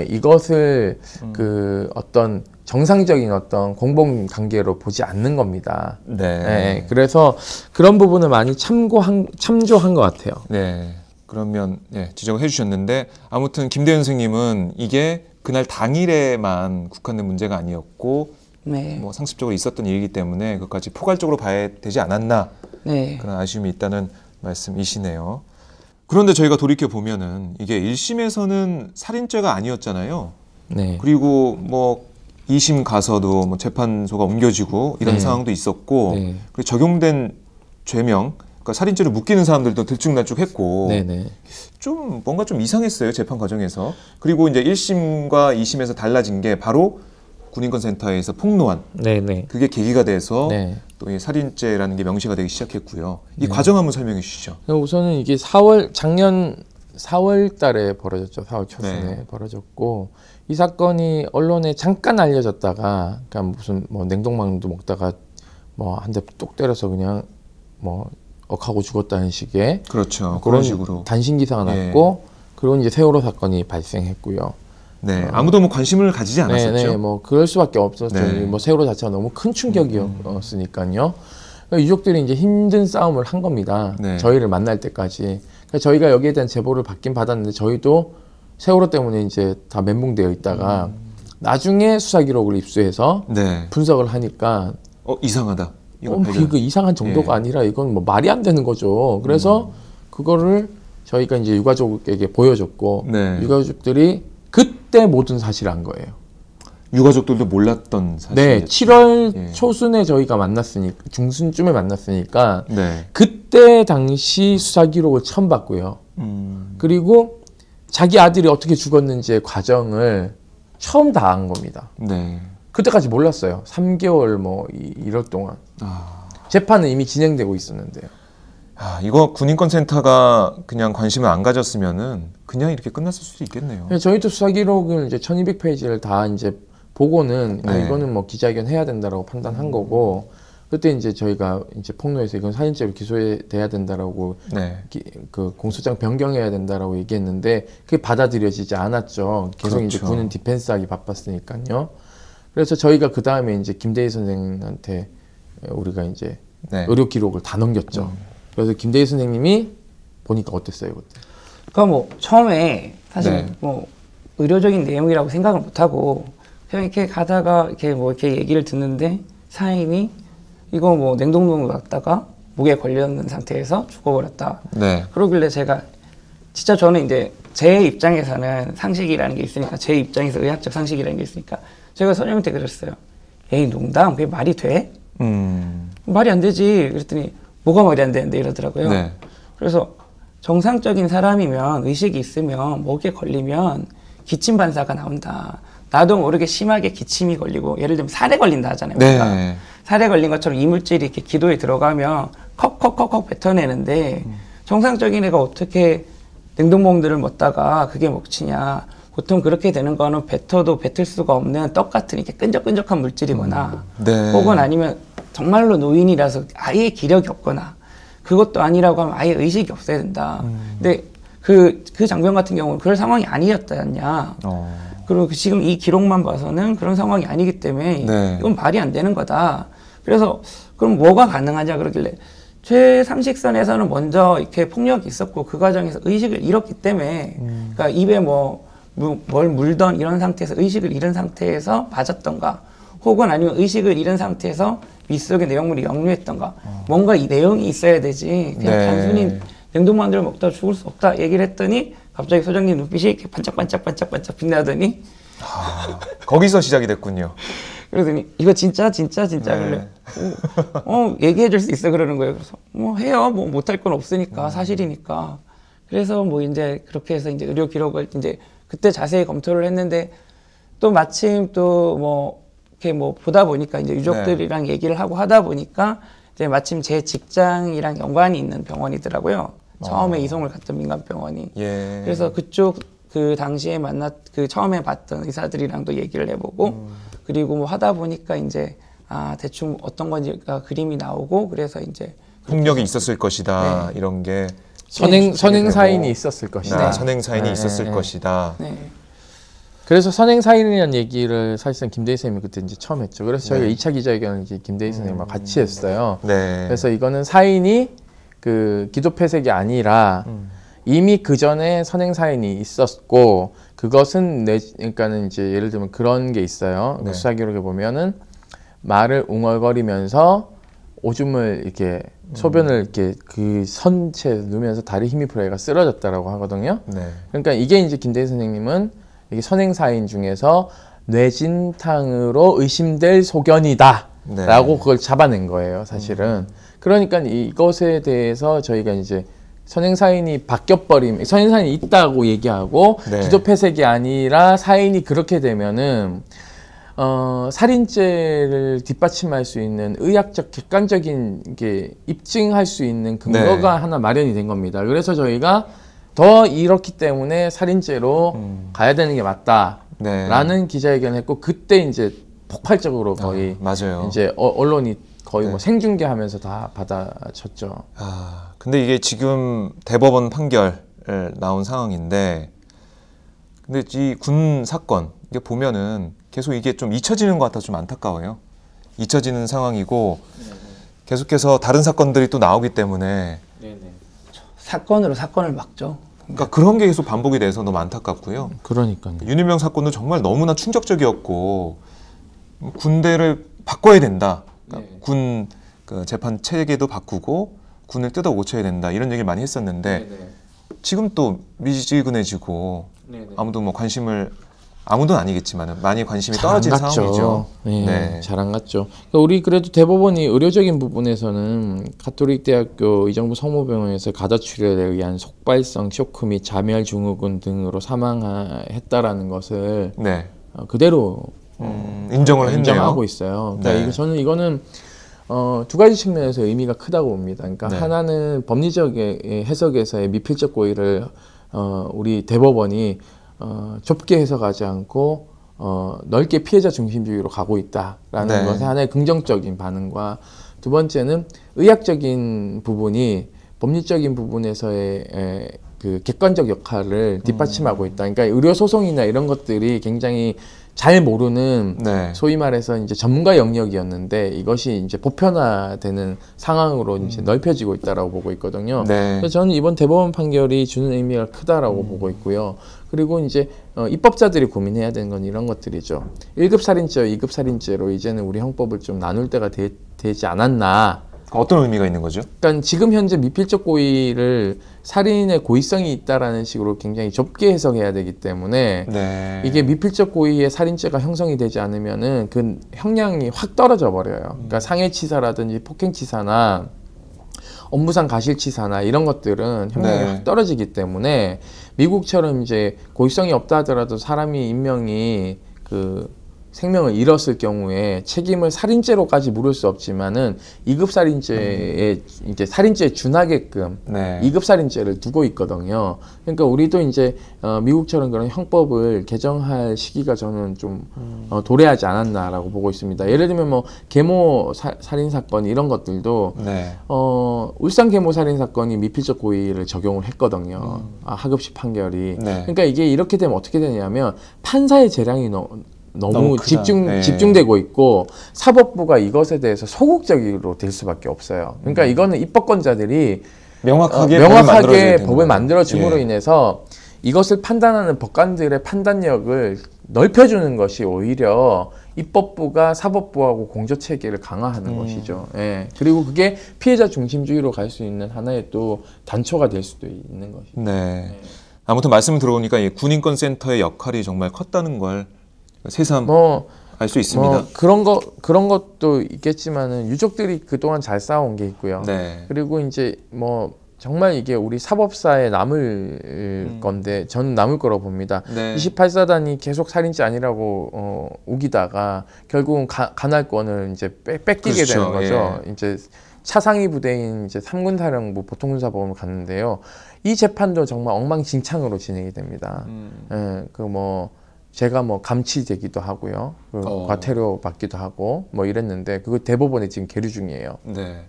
Speaker 5: 이것을 그 어떤 정상적인 어떤 공범 관계로 보지 않는 겁니다. 그래서 그런 부분을 많이 참조한 것 같아요.
Speaker 1: 네. 그러면 지적을 해주셨는데 아무튼 김대현 선생님은 이게 그날 당일에만 국한된 문제가 아니었고 뭐 상습적으로 있었던 일이기 때문에 그것까지 포괄적으로 봐야 되지 않았나
Speaker 6: 네.
Speaker 1: 그런 아쉬움이 있다는 말씀이시네요. 그런데 저희가 돌이켜 보면은 이게 1심에서는 살인죄가 아니었잖아요.
Speaker 5: 네.
Speaker 1: 그리고 뭐 2심 가서도 뭐 재판소가 옮겨지고 이런
Speaker 5: 네.
Speaker 1: 상황도 있었고
Speaker 5: 네.
Speaker 1: 그리고 적용된 죄명, 그러니까 살인죄를 묶이는 사람들도 들쭉날쭉했고
Speaker 5: 네네.
Speaker 1: 좀 뭔가 좀 이상했어요, 재판 과정에서. 그리고 이제 1심과 2심에서 달라진 게 바로 군인권센터에서 폭로한
Speaker 5: 네네.
Speaker 1: 그게 계기가 돼서
Speaker 5: 네.
Speaker 1: 또 이 살인죄라는 게 명시가 되기 시작했고요. 이
Speaker 5: 네.
Speaker 1: 과정 한번 설명해 주시죠.
Speaker 5: 우선은 이게 작년 4월 달에 벌어졌죠. 4월 초순에
Speaker 1: 네.
Speaker 5: 벌어졌고 이 사건이 언론에 잠깐 알려졌다가 그러니까 무슨 뭐 냉동망도 먹다가 뭐 한 대 뚝 때려서 그냥 뭐 억하고 죽었다는 식의
Speaker 1: 그렇죠.
Speaker 5: 그런
Speaker 1: 식으로
Speaker 5: 단신 기사가
Speaker 1: 예.
Speaker 5: 났고 그리고 이제 세월호 사건이 발생했고요.
Speaker 1: 네, 아무도 뭐 관심을 가지지 않았었죠.
Speaker 5: 네, 뭐 그럴 수밖에 없었죠.
Speaker 1: 네.
Speaker 5: 뭐 세월호 자체가 너무 큰 충격이었으니까요. 그러니까 유족들이 이제 힘든 싸움을 한 겁니다.
Speaker 1: 네.
Speaker 5: 저희를 만날 때까지. 그러니까 저희가 여기에 대한 제보를 받긴 받았는데 저희도 세월호 때문에 이제 다 멘붕되어 있다가 나중에 수사 기록을 입수해서
Speaker 1: 네.
Speaker 5: 분석을 하니까
Speaker 1: 이상하다.
Speaker 5: 그 이상한 정도가
Speaker 1: 예.
Speaker 5: 아니라 이건 뭐 말이 안 되는 거죠. 그래서 그거를 저희가 이제 유가족에게 보여줬고
Speaker 1: 네.
Speaker 5: 유가족들이 그때 모든 사실을 안 거예요.
Speaker 1: 유가족들도 몰랐던 사실.
Speaker 5: 네, 7월
Speaker 1: 예.
Speaker 5: 초순에 저희가 만났으니까 중순쯤에 만났으니까
Speaker 1: 네.
Speaker 5: 그때 당시 수사 기록을 처음 봤고요. 그리고 자기 아들이 어떻게 죽었는지의 과정을 처음 다 안 겁니다.
Speaker 1: 네.
Speaker 5: 그때까지 몰랐어요. 3개월 뭐 이럴 동안. 재판은 이미 진행되고 있었는데요.
Speaker 1: 이거 군인권센터가 그냥 관심을 안 가졌으면은 그냥 이렇게 끝났을 수도 있겠네요.
Speaker 5: 저희도 수사 기록을 이제 1200페이지를 다 이제 보고는
Speaker 1: 네.
Speaker 5: 이거는 뭐 기자회견 해야 된다라고 판단한 거고 그때 이제 저희가 이제 폭로해서 이건 살인죄로 기소돼야 된다라고
Speaker 1: 네.
Speaker 5: 그 공소장 변경해야 된다라고 얘기했는데 그게 받아들여지지 않았죠. 계속
Speaker 1: 그렇죠.
Speaker 5: 이제 군은 디펜스하기 바빴으니까요. 그래서 저희가 그 다음에 이제 김대희 선생한테 우리가 이제
Speaker 1: 네.
Speaker 5: 의료 기록을 다 넘겼죠. 그래서 김대희 선생님이 보니까 어땠어요 그때?
Speaker 6: 그러니까 뭐 처음에 사실
Speaker 1: 네.
Speaker 6: 뭐 의료적인 내용이라고 생각을 못 하고 그냥 이렇게 가다가 이렇게 뭐 이렇게 얘기를 듣는데 사인이 이거 뭐 냉동고에 놨다가 목에 걸렸는 상태에서 죽어버렸다.
Speaker 1: 네.
Speaker 6: 그러길래 제가 진짜 저는 이제 제 입장에서는 상식이라는 게 있으니까 제 입장에서 의학적 상식이라는 게 있으니까 제가 선생님한테 그랬어요. 에이 농담 그게 말이 돼? 말이 안 되지. 그랬더니 뭐가 말이 안 되는데 이러더라고요.
Speaker 1: 네.
Speaker 6: 그래서 정상적인 사람이면 의식이 있으면 목에 걸리면 기침 반사가 나온다. 나도 모르게 심하게 기침이 걸리고 예를 들면 살에 걸린다 하잖아요.
Speaker 1: 네.
Speaker 6: 살에 걸린 것처럼 이물질이 이렇게 기도에 들어가면 컥컥컥컥 뱉어내는데 정상적인 애가 어떻게 냉동봉들을 먹다가 그게 먹히냐. 보통 그렇게 되는 거는 뱉어도 뱉을 수가 없는 떡 같은 이렇게 끈적끈적한 물질이거나
Speaker 1: 네.
Speaker 6: 혹은 아니면 정말로 노인이라서 아예 기력이 없거나 그것도 아니라고 하면 아예 의식이 없어야 된다. 근데 그 장병 같은 경우는 그럴 상황이 아니었다냐. 그리고 지금 이 기록만 봐서는 그런 상황이 아니기 때문에
Speaker 1: 네.
Speaker 6: 이건 말이 안 되는 거다. 그래서 그럼 뭐가 가능하냐 그러길래 제 상식선에서는 먼저 이렇게 폭력이 있었고 그 과정에서 의식을 잃었기 때문에 그러니까 입에 뭘 물던 이런 상태에서 의식을 잃은 상태에서 맞았던가 혹은 아니면 의식을 잃은 상태에서 윗속의 내용물이 역류했던가 뭔가 이 내용이 있어야 되지 그냥
Speaker 1: 네.
Speaker 6: 단순히 냉동만두를 먹다 죽을 수 없다 얘기를 했더니 갑자기 소장님 눈빛이 이렇게 반짝반짝 빛나더니
Speaker 1: 거기서 시작이 됐군요.
Speaker 6: 그러더니 이거 진짜
Speaker 1: 네.
Speaker 6: 그래 얘기해 줄 수 있어 그러는 거예요. 그래서 해요 뭐 못할 건 없으니까 사실이니까. 그래서 뭐 이제 그렇게 해서 이제 의료 기록을 이제 그때 자세히 검토를 했는데 또 마침 또 뭐 이렇게 뭐 보다 보니까 이제 유족들이랑
Speaker 1: 네.
Speaker 6: 얘기를 하고 하다 보니까 이제 마침 제 직장이랑 연관이 있는 병원이더라고요. 처음에 이송을 갔던 민간병원이.
Speaker 1: 예.
Speaker 6: 그래서 그쪽 그 당시에 처음에 봤던 의사들이랑도 얘기를 해보고 그리고 뭐 하다 보니까 이제 대충 어떤 건지가 그림이 나오고 그래서 이제
Speaker 1: 폭력이 있었을 것이다.
Speaker 6: 네.
Speaker 1: 이런 게
Speaker 5: 선행 사인이 있었을 것이다.
Speaker 1: 선행 사인이 있었을 것이다.
Speaker 6: 네.
Speaker 5: 그래서 선행 사인이라는 얘기를 사실상 김대희 선생님이 그때 이제 처음 했죠. 그래서 저희가
Speaker 1: 네.
Speaker 5: 2차 기자회견을 이제 김대희 선생님과 같이 했어요.
Speaker 1: 네.
Speaker 5: 그래서 이거는 사인이 그 기도 폐색이 아니라 이미 그 전에 선행 사인이 있었고 그것은 그러니까는 이제 예를 들면 그런 게 있어요.
Speaker 1: 네.
Speaker 5: 수사 기록에 보면은 말을 웅얼거리면서 오줌을 이렇게 소변을 이렇게 그 선체에 누면서 다리 힘이 풀어가 쓰러졌다라고 하거든요. 네. 그러니까 이게 이제 김대희 선생님은 이게 선행사인 중에서 뇌진탕으로 의심될 소견이다. 네. 라고 그걸 잡아낸 거예요, 사실은. 그러니까 이것에 대해서 저희가 이제 선행사인이 바뀌어버리면, 선행사인이 있다고 얘기하고, 네. 기도폐색이 아니라 사인이 그렇게 되면은, 살인죄를 뒷받침할 수 있는 의학적 객관적인 게 입증할 수 있는 근거가 네. 하나 마련이 된 겁니다. 그래서 저희가 더 이렇기 때문에 살인죄로 가야 되는 게 맞다라는 네. 기자회견을 했고, 그때 이제 폭발적으로 거의 맞아요. 이제 언론이 거의 네. 뭐 생중계하면서 다 받아쳤죠.
Speaker 1: 근데 이게 지금 대법원 판결 나온 상황인데, 근데 이 군 사건 이게 보면은 계속 이게 좀 잊혀지는 것 같아서 좀 안타까워요. 잊혀지는 상황이고 계속해서 다른 사건들이 또 나오기 때문에
Speaker 6: 사건으로 사건을 막죠.
Speaker 1: 그러니까 그런 게 계속 반복이 돼서 너무 안타깝고요.
Speaker 5: 그러니까요.
Speaker 1: 윤희명 사건도 정말 너무나 충격적이었고 군대를 바꿔야 된다. 그러니까 군 그 재판 체계도 바꾸고 군을 뜯어 고쳐야 된다. 이런 얘기를 많이 했었는데 지금 또 미지근해지고 아무도 뭐 관심을 아무도 아니겠지만 많이 관심이 떨어진 상황이죠.
Speaker 5: 네, 네. 잘 안 갔죠. 그러니까 우리 그래도 대법원이 의료적인 부분에서는 가톨릭대학교 이정부 성모병원에서 가다출혈에 의한 속발성 쇼크 및 자멸 증후군 등으로 사망했다라는 것을 네. 그대로
Speaker 1: 인정을
Speaker 5: 인정하고 있어요. 그러니까 네. 저는 이거는 두 가지 측면에서 의미가 크다고 봅니다. 그러니까 네. 하나는 법리적 해석에서의 미필적 고의를 우리 대법원이 좁게 해석하지 않고 넓게 피해자 중심주의로 가고 있다라는 네. 것의 하나의 긍정적인 반응과 두 번째는 의학적인 부분이 법리적인 부분에서의 그 객관적 역할을 뒷받침하고 있다. 그러니까 의료 소송이나 이런 것들이 굉장히 잘 모르는 네. 소위 말해서 이제 전문가 영역이었는데 이것이 이제 보편화되는 상황으로 이제 넓혀지고 있다라고 보고 있거든요. 네. 그래서 저는 이번 대법원 판결이 주는 의미가 크다라고 보고 있고요. 그리고 이제 입법자들이 고민해야 되는 건 이런 것들이죠. 1급 살인죄와 2급 살인죄로 이제는 우리 형법을 좀 나눌 때가 되지 않았나.
Speaker 1: 어떤 의미가 있는 거죠?
Speaker 5: 그러니까 지금 현재 미필적 고의를 살인의 고의성이 있다라는 식으로 굉장히 좁게 해석해야 되기 때문에 네. 이게 미필적 고의의 살인죄가 형성이 되지 않으면은 그 형량이 확 떨어져 버려요. 그러니까 상해치사라든지 폭행치사나 업무상 가실치사나 이런 것들은 형량이 네. 확 떨어지기 때문에 미국처럼 이제 고의성이 없다 하더라도 사람이 인명이 그 생명을 잃었을 경우에 책임을 살인죄로까지 물을 수 없지만은 2급 살인죄에 이제 살인죄에 준하게끔 네. 2급 살인죄를 두고 있거든요. 그러니까 우리도 이제 미국처럼 그런 형법을 개정할 시기가 저는 좀 도래하지 않았나라고 보고 있습니다. 예를 들면 뭐 계모 살인 사건 이런 것들도 네. 울산 계모 살인 사건이 미필적 고의를 적용을 했거든요. 하급식 판결이. 네. 그러니까 이게 이렇게 되면 어떻게 되냐면 판사의 재량이 너무 집중되고 있고 사법부가 이것에 대해서 소극적으로 될 수밖에 없어요. 그러니까 이거는 입법권자들이 명확하게 법을 만들어줌으로 인해서 이것을 판단하는 법관들의 판단력을 넓혀주는 것이 오히려 입법부가 사법부하고 공조체계를 강화하는 것이죠. 예. 그리고 그게 피해자 중심주의로 갈 수 있는 하나의 또 단초가 될 수도 있는 것이죠.
Speaker 1: 네. 아무튼 말씀을 들어보니까 이 군인권센터의 역할이 정말 컸다는 걸 새삼 알 수 있습니다.
Speaker 5: 그런 것도 있겠지만은 유족들이 그동안 잘 싸워온 게 있고요. 네. 그리고 이제 뭐 정말 이게 우리 사법사에 남을 건데 저는 남을 거라고 봅니다. 네. 28사단이 계속 살인죄 아니라고 우기다가 결국은 관할권을 이제 뺏기게 그렇죠. 되는 거죠. 예. 이제 차상위 부대인 이제 3군 사령부 보통군사법원을 갔는데요. 이 재판도 정말 엉망진창으로 진행이 됩니다. 예, 그 뭐 제가 뭐 감치되기도 하고요. 과태료 받기도 하고 뭐 이랬는데 그거 대법원에 지금 계류 중이에요. 네.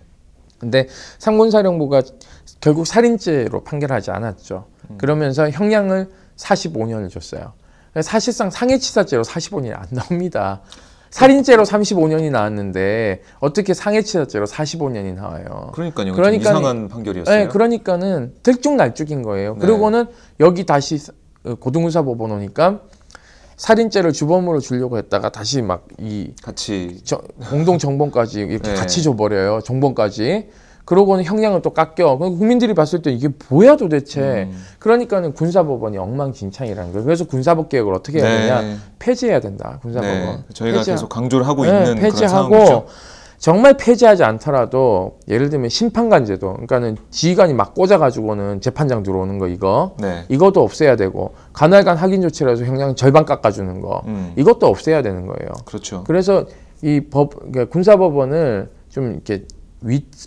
Speaker 5: 근데 상군사령부가 결국 살인죄로 판결하지 않았죠. 그러면서 형량을 45년을 줬어요. 사실상 상해치사죄로 45년이 안 나옵니다. 살인죄로 35년이 나왔는데 어떻게 상해치사죄로 45년이 나와요.
Speaker 1: 그러니까요. 그러니까 이상한 판결이었어요.
Speaker 5: 네, 그러니까는 들쭉날쭉인 거예요. 네. 그리고는 여기 다시 고등군사법원 오니까 살인죄를 주범으로 주려고 했다가 다시 막 이
Speaker 1: 같이
Speaker 5: 공동 정범까지 이렇게
Speaker 1: 네.
Speaker 5: 같이 줘버려요. 정범까지. 그러고는 형량을 또 깎여. 국민들이 봤을 때 이게 뭐야 도대체. 그러니까는 군사법원이 엉망진창이라는 거예요. 그래서 군사법 개혁을 어떻게 해야 되냐.
Speaker 1: 네.
Speaker 5: 폐지해야 된다. 군사법원.
Speaker 1: 네. 저희가 계속 강조를 하고 있는
Speaker 5: 폐지하고
Speaker 1: 그런 상황이죠.
Speaker 5: 정말 폐지하지 않더라도 예를 들면 심판관 제도, 그러니까는 지휘관이 막 꽂아가지고는 재판장 들어오는 거 이거,
Speaker 1: 네.
Speaker 5: 이것도 없애야 되고 간활간 확인 조치라서 형량 절반 깎아주는 거, 이것도 없애야 되는 거예요.
Speaker 1: 그렇죠.
Speaker 5: 그래서 이 그러니까 군사법원을 좀 이렇게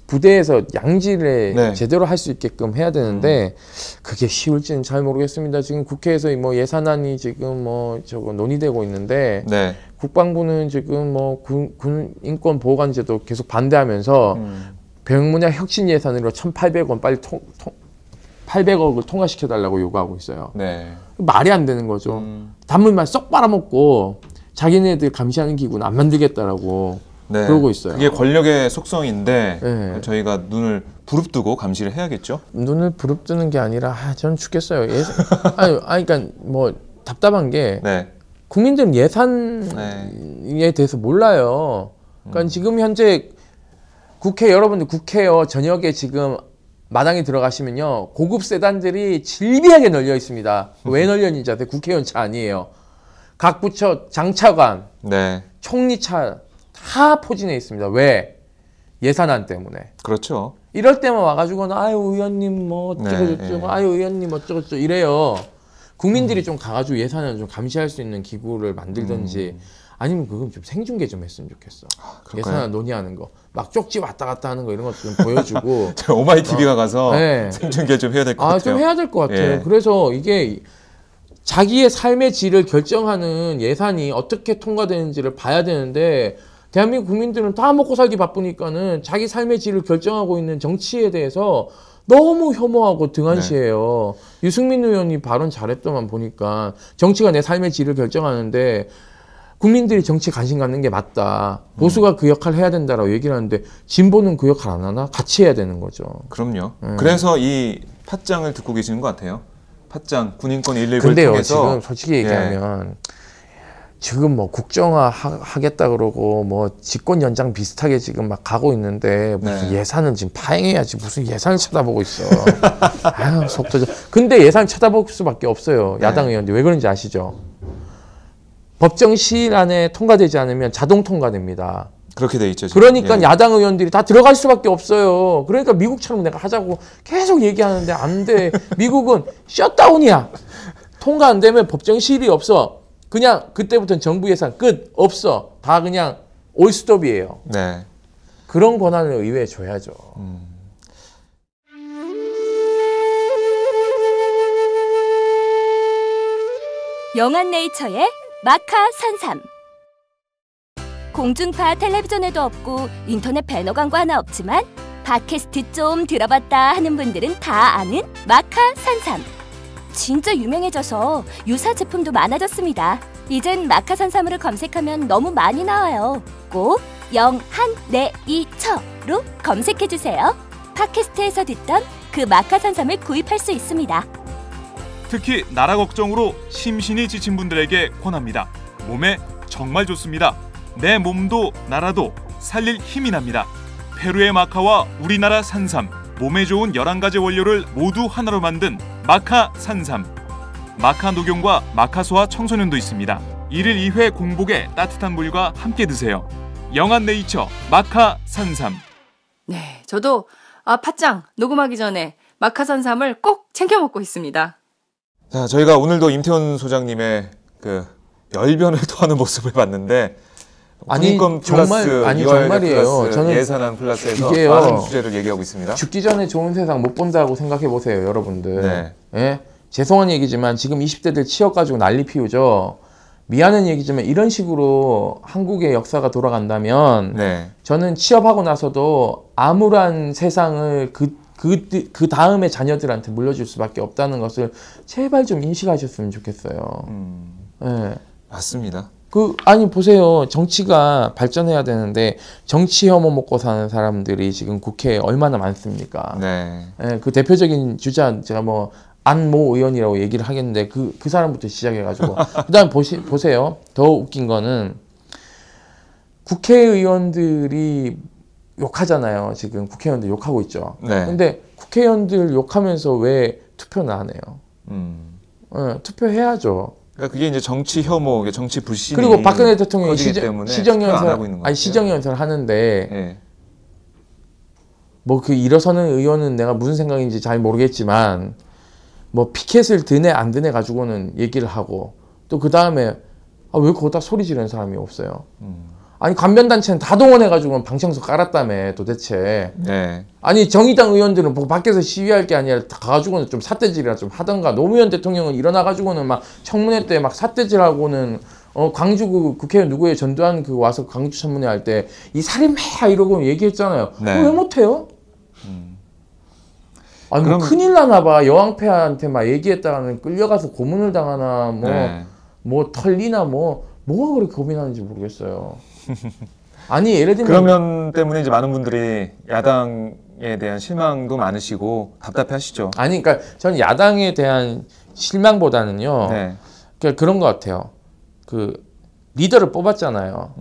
Speaker 5: 부대에서 양질에
Speaker 1: 네.
Speaker 5: 제대로 할 수 있게끔 해야 되는데 그게 쉬울지는 잘 모르겠습니다. 지금 국회에서 뭐 예산안이 지금 뭐 저거 논의되고 있는데 네. 국방부는 지금 뭐 군 인권 보호관제도 계속 반대하면서 병문야 혁신 예산으로 1,800원 빨리 800억을 통과시켜 달라고 요구하고 있어요. 네. 말이 안 되는 거죠. 단물만 쏙 빨아먹고 자기네들 감시하는 기구는 안 만들겠다라고. 네. 그러고 있어요.
Speaker 1: 그게 권력의 속성인데 네. 저희가 눈을 부릅뜨고 감시를 해야겠죠.
Speaker 5: 눈을 부릅뜨는 게 아니라 저는 죽겠어요. 아니 그러니까 뭐 답답한 게 네. 국민들은 예산에 대해서 몰라요. 그러니까 지금 현재 여러분들 국회요 저녁에 지금 마당에 들어가시면요 고급 세단들이 질비하게 널려 있습니다. 왜 널려 있는지 아세요? 국회의원 차 아니에요. 각 부처 장차관, 네. 총리차 다 포진해 있습니다. 왜? 예산안 때문에.
Speaker 1: 그렇죠.
Speaker 5: 이럴 때만 와가지고는 아유 의원님 뭐 어쩌고 저쩌고 아유 의원님 어쩌고 저쩌고 이래요. 국민들이 좀 가가지고 예산을 좀 감시할 수 있는 기구를 만들든지 아니면 그건 좀 생중계 좀 했으면 좋겠어. 예산안 논의하는 거. 막 쪽지 왔다 갔다 하는 거 이런 것도 좀 보여주고.
Speaker 1: 오마이TV가 가서 네. 생중계 좀 해야 될 것 같아요.
Speaker 5: 좀 해야 될 것 같아요. 예. 그래서 이게 자기의 삶의 질을 결정하는 예산이 어떻게 통과되는지를 봐야 되는데 대한민국 국민들은 다 먹고 살기 바쁘니까는 자기 삶의 질을 결정하고 있는 정치에 대해서 너무 혐오하고 등한시해요. 네. 유승민 의원이 발언 잘했더만 보니까 정치가 내 삶의 질을 결정하는데 국민들이 정치에 관심 갖는 게 맞다. 보수가 그 역할을 해야 된다라고 얘기를 하는데 진보는 그 역할 안 하나? 같이 해야 되는 거죠.
Speaker 1: 그럼요. 그래서 이 팟짱을 듣고 계시는 것 같아요. 팟짱 군인권 119를
Speaker 5: 근데요,
Speaker 1: 통해서
Speaker 5: 지금 솔직히 얘기하면 지금 뭐 국정화 하겠다 그러고 뭐 집권 연장 비슷하게 지금 막 가고 있는데 무슨 예산은 지금 파행해야지 무슨 예산을 쳐다보고 있어. 아유 속 터져. 근데 예산 쳐다볼 수밖에 없어요. 야당 의원들 왜 그런지 아시죠? 법정 시일 안에 통과되지 않으면 자동 통과됩니다.
Speaker 1: 그렇게 돼 있죠. 지금.
Speaker 5: 그러니까 야당 의원들이 다 들어갈 수밖에 없어요. 그러니까 미국처럼 내가 하자고 계속 얘기하는데 안 돼. 미국은 셧다운이야. 통과 안 되면 법정 시일이 없어. 그냥 그때부터는 정부 예산 끝 없어. 다 그냥 올스톱이에요. 네. 그런 권한을 의회에 줘야죠.
Speaker 3: 영한네이처의 마카산삼. 공중파 텔레비전에도 없고 인터넷 배너 광고 하나 없지만 팟캐스트 좀 들어봤다 하는 분들은 다 아는 마카산삼. 진짜 유명해져서 유사 제품도 많아졌습니다. 이젠 마카산삼을 검색하면 너무 많이 나와요. 꼭 영한네이처로 검색해주세요. 팟캐스트에서 듣던 그 마카산삼을 구입할 수 있습니다.
Speaker 7: 특히 나라 걱정으로 심신이 지친 분들에게 권합니다. 몸에 정말 좋습니다. 내 몸도 나라도 살릴 힘이 납니다. 페루의 마카와 우리나라 산삼, 몸에 좋은 11가지 원료를 모두 하나로 만든 마카산삼. 마카 녹용과 마카소와 청소년도 있습니다. 1일 2회 공복에 따뜻한 물과 함께 드세요. 영한네이처 마카산삼.
Speaker 4: 네, 저도 팟짱 녹음하기 전에 마카산삼을 꼭 챙겨 먹고 있습니다.
Speaker 1: 자, 저희가 오늘도 임태원 소장님의 그 열변을 토하는 모습을 봤는데 군인권 플러스,
Speaker 5: 정말이에요.
Speaker 1: 저는 예산안 플러스에서 많은 주제를 얘기하고 있습니다.
Speaker 5: 죽기 전에 좋은 세상 못 본다고 생각해 보세요, 여러분들. 네. 예? 죄송한 얘기지만 지금 20대들 취업 가지고 난리 피우죠. 미안한 얘기지만 이런 식으로 한국의 역사가 돌아간다면 저는 취업하고 나서도 암울한 세상을 그 다음에 자녀들한테 물려줄 수밖에 없다는 것을 제발 좀 인식하셨으면 좋겠어요. 네.
Speaker 1: 맞습니다.
Speaker 5: 아니 보세요. 정치가 발전해야 되는데 정치 혐오 먹고 사는 사람들이 지금 국회에 얼마나 많습니까? 네. 그 대표적인 주자 제가 뭐 안모 의원이라고 얘기를 하겠는데 그 사람부터 시작해가지고 그다음 보세요. 더 웃긴 거는 국회의원들이 욕하잖아요. 지금 국회의원들 욕하고 있죠.
Speaker 1: 네.
Speaker 5: 근데 국회의원들 욕하면서 왜 투표는 안 해요? 투표해야죠.
Speaker 1: 그러니까 그게 이제 정치 혐오, 정치 불신이
Speaker 5: 그리고 박근혜 대통령이
Speaker 1: 시정연설
Speaker 5: 시정연설 하는데
Speaker 1: 네.
Speaker 5: 뭐 그 일어서는 의원은 내가 무슨 생각인지 잘 모르겠지만 뭐 피켓을 드네 안 드네 가지고는 얘기를 하고 또 그 다음에 왜 거기다 소리 지르는 사람이 없어요? 아니 관변단체는 다 동원해가지고 방청석 깔았다며 도대체.
Speaker 1: 네.
Speaker 5: 아니 정의당 의원들은 뭐 밖에서 시위할 게 아니라 다 가지고는 좀 삿대질이나 좀 하던가. 노무현 대통령은 일어나가지고는 막 청문회 때 막 삿대질하고는 광주 그 국회의원 누구에 전두환 그 와서 광주 청문회 할 때 이 살인매야 이러고 얘기했잖아요.
Speaker 1: 네.
Speaker 5: 왜 못해요? 아니 뭐 큰일 나나 봐. 여왕폐하한테 막 얘기했다가는 끌려가서 고문을 당하나 뭐 털리나 뭐가 그렇게 겁이 나는지 모르겠어요. 아니 예를 들면
Speaker 1: 그런 면 때문에 이제 많은 분들이 야당에 대한 실망도 많으시고 답답해하시죠.
Speaker 5: 아니 그러니까 저는 야당에 대한 실망보다는요.
Speaker 1: 네.
Speaker 5: 그러니까 그런 것 같아요. 그 리더를 뽑았잖아요.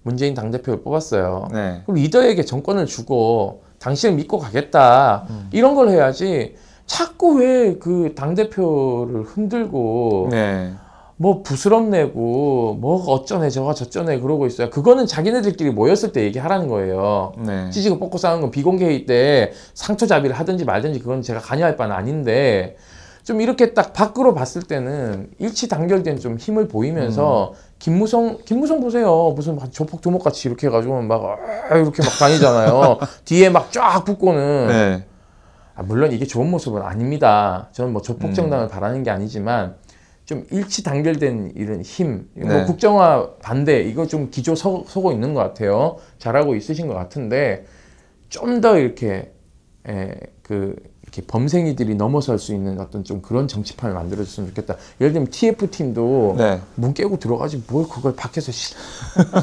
Speaker 5: 문재인 당대표를 뽑았어요.
Speaker 1: 네.
Speaker 5: 그럼 리더에게 정권을 주고 당신을 믿고 가겠다 이런 걸 해야지. 자꾸 왜 그 당대표를 흔들고
Speaker 1: 네.
Speaker 5: 뭐 부스럼내고 뭐 어쩌네 저거 저쩌네 그러고 있어요. 그거는 자기네들끼리 모였을 때 얘기하라는 거예요.
Speaker 1: 네.
Speaker 5: 찢고 뽑고 싸우는 건 비공개회의 때 상처잡이를 하든지 말든지 그건 제가 관여할 바는 아닌데 좀 이렇게 딱 밖으로 봤을 때는 일치 단결된 좀 힘을 보이면서 김무성 보세요. 무슨 조폭 두목같이 이렇게 해가지고 막 이렇게 막 다니잖아요. 뒤에 막 쫙 붙고는
Speaker 1: 네.
Speaker 5: 물론 이게 좋은 모습은 아닙니다. 저는 뭐 조폭 정당을 바라는 게 아니지만 좀 일치 단결된 이런 힘,
Speaker 1: 네.
Speaker 5: 뭐 국정화 반대 이거 좀 기조 서고 있는 것 같아요. 잘하고 있으신 것 같은데 좀 더 이렇게 이렇게 범생이들이 넘어설 수 있는 어떤 좀 그런 정치판을 만들어줬으면 좋겠다. 예를 들면 TF 팀도
Speaker 1: 네.
Speaker 5: 문 깨고 들어가지 뭘 그걸 밖에서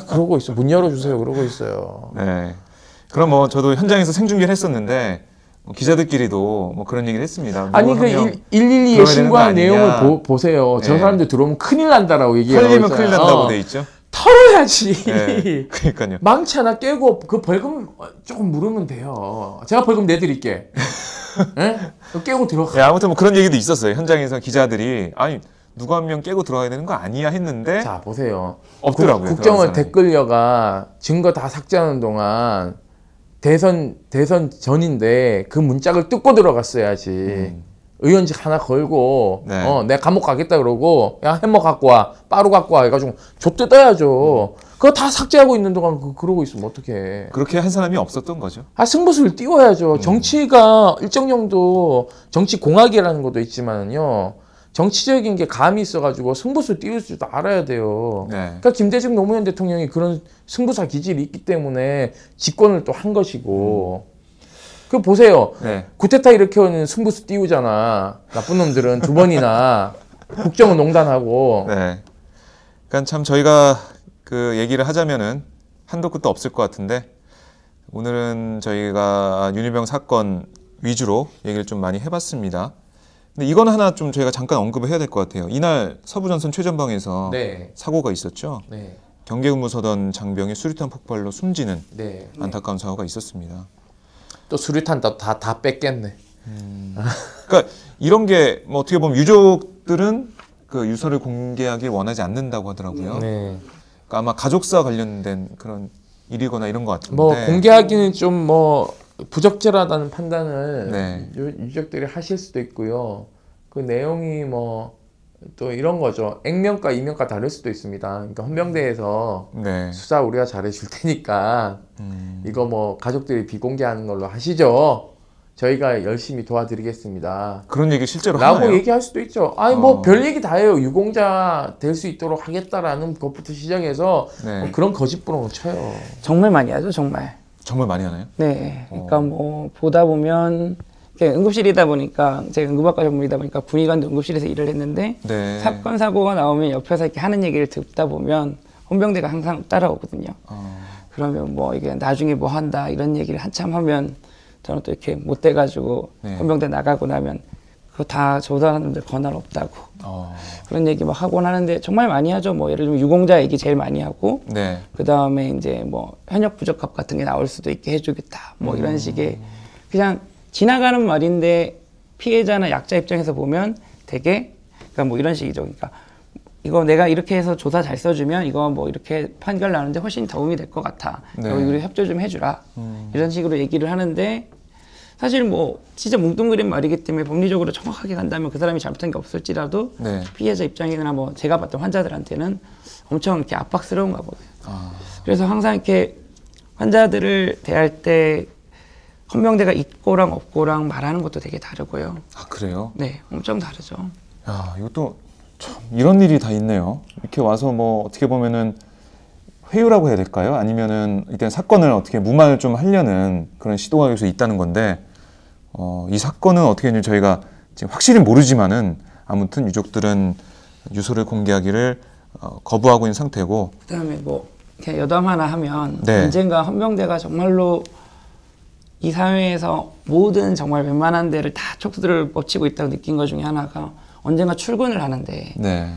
Speaker 5: 그러고 있어. 문 열어주세요. 그러고 있어요.
Speaker 1: 네. 그럼 뭐 저도 현장에서 생중계를 했었는데. 기자들끼리도 뭐 그런 얘기를 했습니다.
Speaker 5: 아니 그 112에 신고한 내용을 보세요. 네. 저 사람들 들어오면 큰일 난다라고 얘기해요.
Speaker 1: 털리면 큰일 난다고 돼 있죠.
Speaker 5: 털어야지.
Speaker 1: 네. 그러니까요.
Speaker 5: 망치 하나 깨고 그 벌금 조금 물으면 돼요. 제가 벌금 내드릴게. 네? 깨고 들어가.
Speaker 1: 네, 아무튼 뭐 그런 얘기도 있었어요. 현장에서 기자들이 아니 누구 한 명 깨고 들어가야 되는 거 아니야 했는데.
Speaker 5: 자 보세요.
Speaker 1: 없더라고요.
Speaker 5: 국정원 댓글녀가 증거 다 삭제하는 동안. 대선 전인데 그 문짝을 뜯고 들어갔어야지. 의원직 하나 걸고
Speaker 1: 네.
Speaker 5: 내가 감옥 가겠다 그러고 야 햄머 갖고 와 빠루 갖고 와 해가지고 조 뜯어야죠. 그거 다 삭제하고 있는 동안 그러고 있으면 어떡해.
Speaker 1: 그렇게 한 사람이 없었던 거죠.
Speaker 5: 승부수를 띄워야죠. 정치가 일정 정도 정치 공학이라는 것도 있지만요. 정치적인 게 감이 있어가지고 승부수 띄울 줄도 알아야 돼요.
Speaker 1: 네.
Speaker 5: 그러니까 김대중 노무현 대통령이 그런 승부사 기질이 있기 때문에 집권을 또 한 것이고. 그거 보세요.
Speaker 1: 네.
Speaker 5: 구테타 일으켜는 승부수 띄우잖아. 나쁜 놈들은 2번이나 국정은 농단하고.
Speaker 1: 네. 그러니까 참 저희가 그 얘기를 하자면은 한도 끝도 없을 것 같은데 오늘은 저희가 윤일병 사건 위주로 얘기를 좀 많이 해봤습니다. 근데 이건 하나 좀 저희가 잠깐 언급을 해야 될 것 같아요. 이날 서부전선 최전방에서
Speaker 5: 네.
Speaker 1: 사고가 있었죠.
Speaker 5: 네.
Speaker 1: 경계근무 서던 장병이 수류탄 폭발로 숨지는
Speaker 5: 네.
Speaker 1: 안타까운 사고가 있었습니다.
Speaker 5: 또 수류탄 다 뺐겠네.
Speaker 1: 그러니까 이런 게 뭐 어떻게 보면 유족들은 그 유서를 공개하길 원하지 않는다고 하더라고요.
Speaker 5: 네.
Speaker 1: 그러니까 아마 가족사 관련된 그런 일이거나 이런 것 같은데.
Speaker 5: 뭐 공개하기는 좀 뭐 부적절하다는 판단을
Speaker 1: 네.
Speaker 5: 유족들이 하실 수도 있고요. 그 내용이 뭐 또 이런 거죠. 액면가 이면가 다를 수도 있습니다. 그러니까 헌병대에서
Speaker 1: 네.
Speaker 5: 수사 우리가 잘해줄 테니까 이거 뭐 가족들이 비공개하는 걸로 하시죠. 저희가 열심히 도와드리겠습니다.
Speaker 1: 그런 얘기 실제로
Speaker 5: 라고
Speaker 1: 하나요?
Speaker 5: 얘기할 수도 있죠. 아니 뭐 별 얘기 다 해요. 유공자 될 수 있도록 하겠다라는 것부터 시작해서
Speaker 1: 네.
Speaker 5: 그런 거짓부렁을 쳐요.
Speaker 6: 정말 많이 하죠, 정말.
Speaker 1: 정말 많이 하나요?
Speaker 6: 네. 그러니까 뭐 보다 보면 응급실이다 보니까 제가 응급학과 전문이다 보니까 군의관도 응급실에서 일을 했는데
Speaker 1: 네.
Speaker 6: 사건 사고가 나오면 옆에서 이렇게 하는 얘기를 듣다 보면 헌병대가 항상 따라오거든요. 그러면 뭐 이게 나중에 뭐 한다 이런 얘기를 한참 하면 저는 또 이렇게 못 돼가지고
Speaker 1: 네.
Speaker 6: 헌병대 나가고 나면 그거 다 조사하는데 권한 없다고 그런 얘기 막 하곤 하는데 정말 많이 하죠. 뭐 예를 들면 유공자 얘기 제일 많이 하고 네. 그 다음에 이제 뭐 현역 부적합 같은 게 나올 수도 있게 해주겠다 뭐 이런 식의 그냥 지나가는 말인데 피해자나 약자 입장에서 보면 되게 그러니까 뭐 이런 식이죠. 그러니까 이거 내가 이렇게 해서 조사 잘 써주면 이거 뭐 이렇게 판결 나는데 훨씬 도움이 될 것 같아. 네. 우리 협조 좀 해주라. 이런 식으로 얘기를 하는데 사실 뭐 진짜 뭉뚱그린 말이기 때문에 법리적으로 정확하게 간다면 그 사람이 잘못한 게 없을지라도 네. 피해자 입장이나 뭐 제가 봤던 환자들한테는 엄청 이렇게 압박스러운가 보네요. 그래서 항상 이렇게 환자들을 대할 때 헌병대가 있고랑 없고랑 말하는 것도 되게 다르고요.
Speaker 1: 아 그래요?
Speaker 6: 네, 엄청 다르죠.
Speaker 1: 야 이것도 참 이런 일이 다 있네요. 이렇게 와서 뭐 어떻게 보면은 회유라고 해야 될까요? 아니면은 일단 사건을 어떻게 무마를 좀 하려는 그런 시도가 여기서 있다는 건데 이 사건은 어떻게 했는지 저희가 지금 확실히 모르지만은 아무튼 유족들은 유서를 공개하기를 거부하고 있는 상태고
Speaker 6: 그다음에 뭐 그냥 여담 하나 하면 네. 언젠가 헌병대가 정말로 이 사회에서 모든 정말 웬만한 데를 다 촉수들을 뻗치고 있다고 느낀 것 중에 하나가 언젠가 출근을 하는데 네.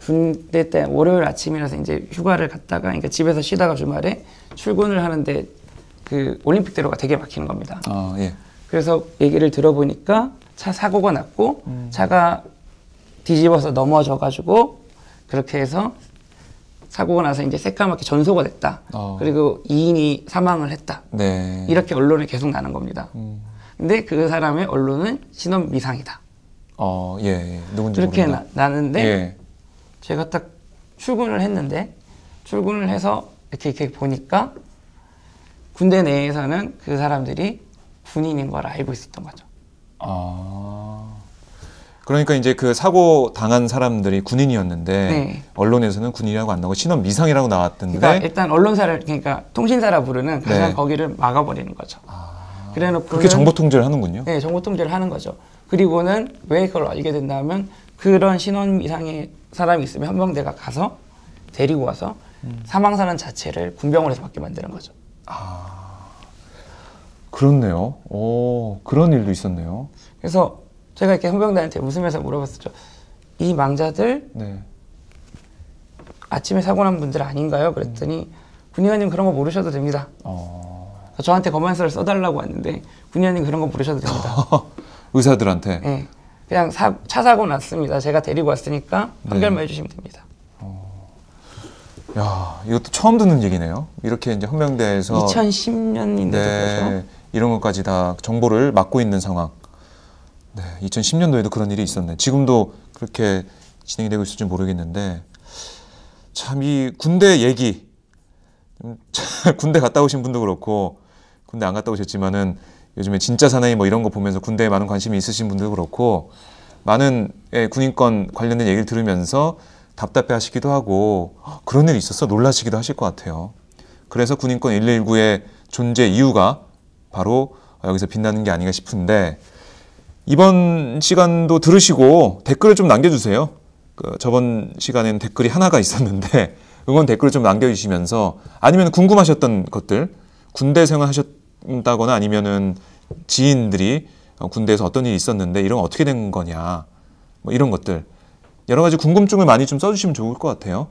Speaker 6: 군대 때 월요일 아침이라서 이제 휴가를 갔다가 그러니까 집에서 쉬다가 주말에 출근을 하는데 그 올림픽대로가 되게 막히는 겁니다. 예. 그래서 얘기를 들어보니까 차 사고가 났고 차가 뒤집어서 넘어져가지고 그렇게 해서 사고가 나서 이제 새까맣게 전소가 됐다. 그리고 2인이 사망을 했다. 네. 이렇게 언론에 계속 나는 겁니다. 근데 그 사람의 언론은 신원 미상이다.
Speaker 1: 예. 누군지
Speaker 6: 그렇게
Speaker 1: 모른다.
Speaker 6: 나는데
Speaker 1: 예.
Speaker 6: 제가 딱 출근을 했는데 출근을 해서 이렇게 보니까 군대 내에서는 그 사람들이 군인인 걸 알고 있었던 거죠.
Speaker 1: 그러니까 이제 그 사고 당한 사람들이 군인이었는데 네. 언론에서는 군인이라고 안 나오고 신원 미상이라고 나왔던데
Speaker 6: 그러니까 일단 언론사를 그러니까 통신사라 부르는 가장 네. 거기를 막아버리는 거죠. 그래놓고
Speaker 1: 그렇게 정보 통제를 하는군요.
Speaker 6: 네, 정보 통제를 하는 거죠. 그리고는 왜 그걸 알게 된다면 그런 신원 미상의 사람이 있으면 헌병대가 가서 데리고 와서 사망 사는 자체를 군병원에서 받게 만드는 거죠.
Speaker 1: 그렇네요. 그런 일도 있었네요.
Speaker 6: 그래서 제가 이렇게 헌병대한테 웃으면서 물어봤었죠. 이 망자들 네. 아침에 사고 난 분들 아닌가요? 그랬더니 군의관님 그런 거 모르셔도 됩니다. 저한테 검안서를 써달라고 왔는데 군의관님 그런 거 모르셔도 됩니다.
Speaker 1: 의사들한테?
Speaker 6: 네. 그냥 차 사고 났습니다. 제가 데리고 왔으니까 판결만 네. 해주시면 됩니다.
Speaker 1: 야, 이것도 처음 듣는 얘기네요. 이렇게 이제 헌병대에서
Speaker 6: 2010년인데도
Speaker 1: 네,
Speaker 6: 그렇죠?
Speaker 1: 이런 것까지 다 정보를 막고 있는 상황. 네, 2010년도에도 그런 일이 있었네. 지금도 그렇게 진행이 되고 있을지 모르겠는데 참 이 군대 얘기 군대 갔다 오신 분도 그렇고 군대 안 갔다 오셨지만은 요즘에 진짜 사나이 뭐 이런 거 보면서 군대에 많은 관심이 있으신 분도 그렇고 많은 군인권 관련된 얘기를 들으면서 답답해 하시기도 하고 그런 일이 있었어 놀라시기도 하실 것 같아요. 그래서 군인권 119의 존재 이유가 바로 여기서 빛나는 게 아닌가 싶은데 이번 시간도 들으시고 댓글을 좀 남겨주세요. 저번 시간에는 댓글이 하나가 있었는데 응원 댓글을 좀 남겨주시면서 아니면 궁금하셨던 것들 군대 생활 하셨다거나 아니면은 지인들이 군대에서 어떤 일이 있었는데 이런 건 어떻게 된 거냐 뭐 이런 것들 여러 가지 궁금증을 많이 좀 써주시면 좋을 것 같아요.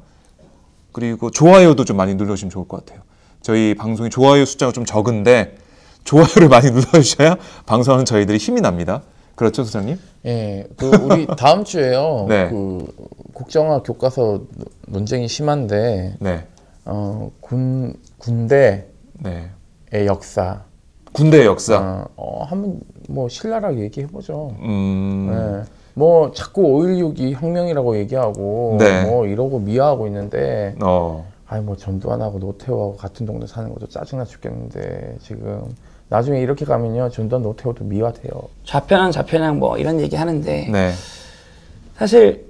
Speaker 1: 그리고 좋아요도 좀 많이 눌러주시면 좋을 것 같아요. 저희 방송이 좋아요 숫자가 좀 적은데 좋아요를 많이 눌러주셔야 방송하는 저희들이 힘이 납니다. 그렇죠, 소장님?
Speaker 5: 예, 우리 다음 주에요. 네. 국정화 교과서 논쟁이 심한데, 네. 군대의 네. 역사.
Speaker 1: 군대의 역사.
Speaker 5: 한번 뭐 신랄하게 얘기해보죠. 네. 뭐 자꾸 5.16이 혁명이라고 얘기하고, 네. 뭐 이러고 미화하고 있는데, 아니 뭐 전두환하고 노태우하고 같은 동네 사는 것도 짜증나 죽겠는데 지금. 나중에 이렇게 가면요 전두환 노태우도 미화돼요.
Speaker 6: 좌편향 뭐 이런 얘기 하는데 네. 사실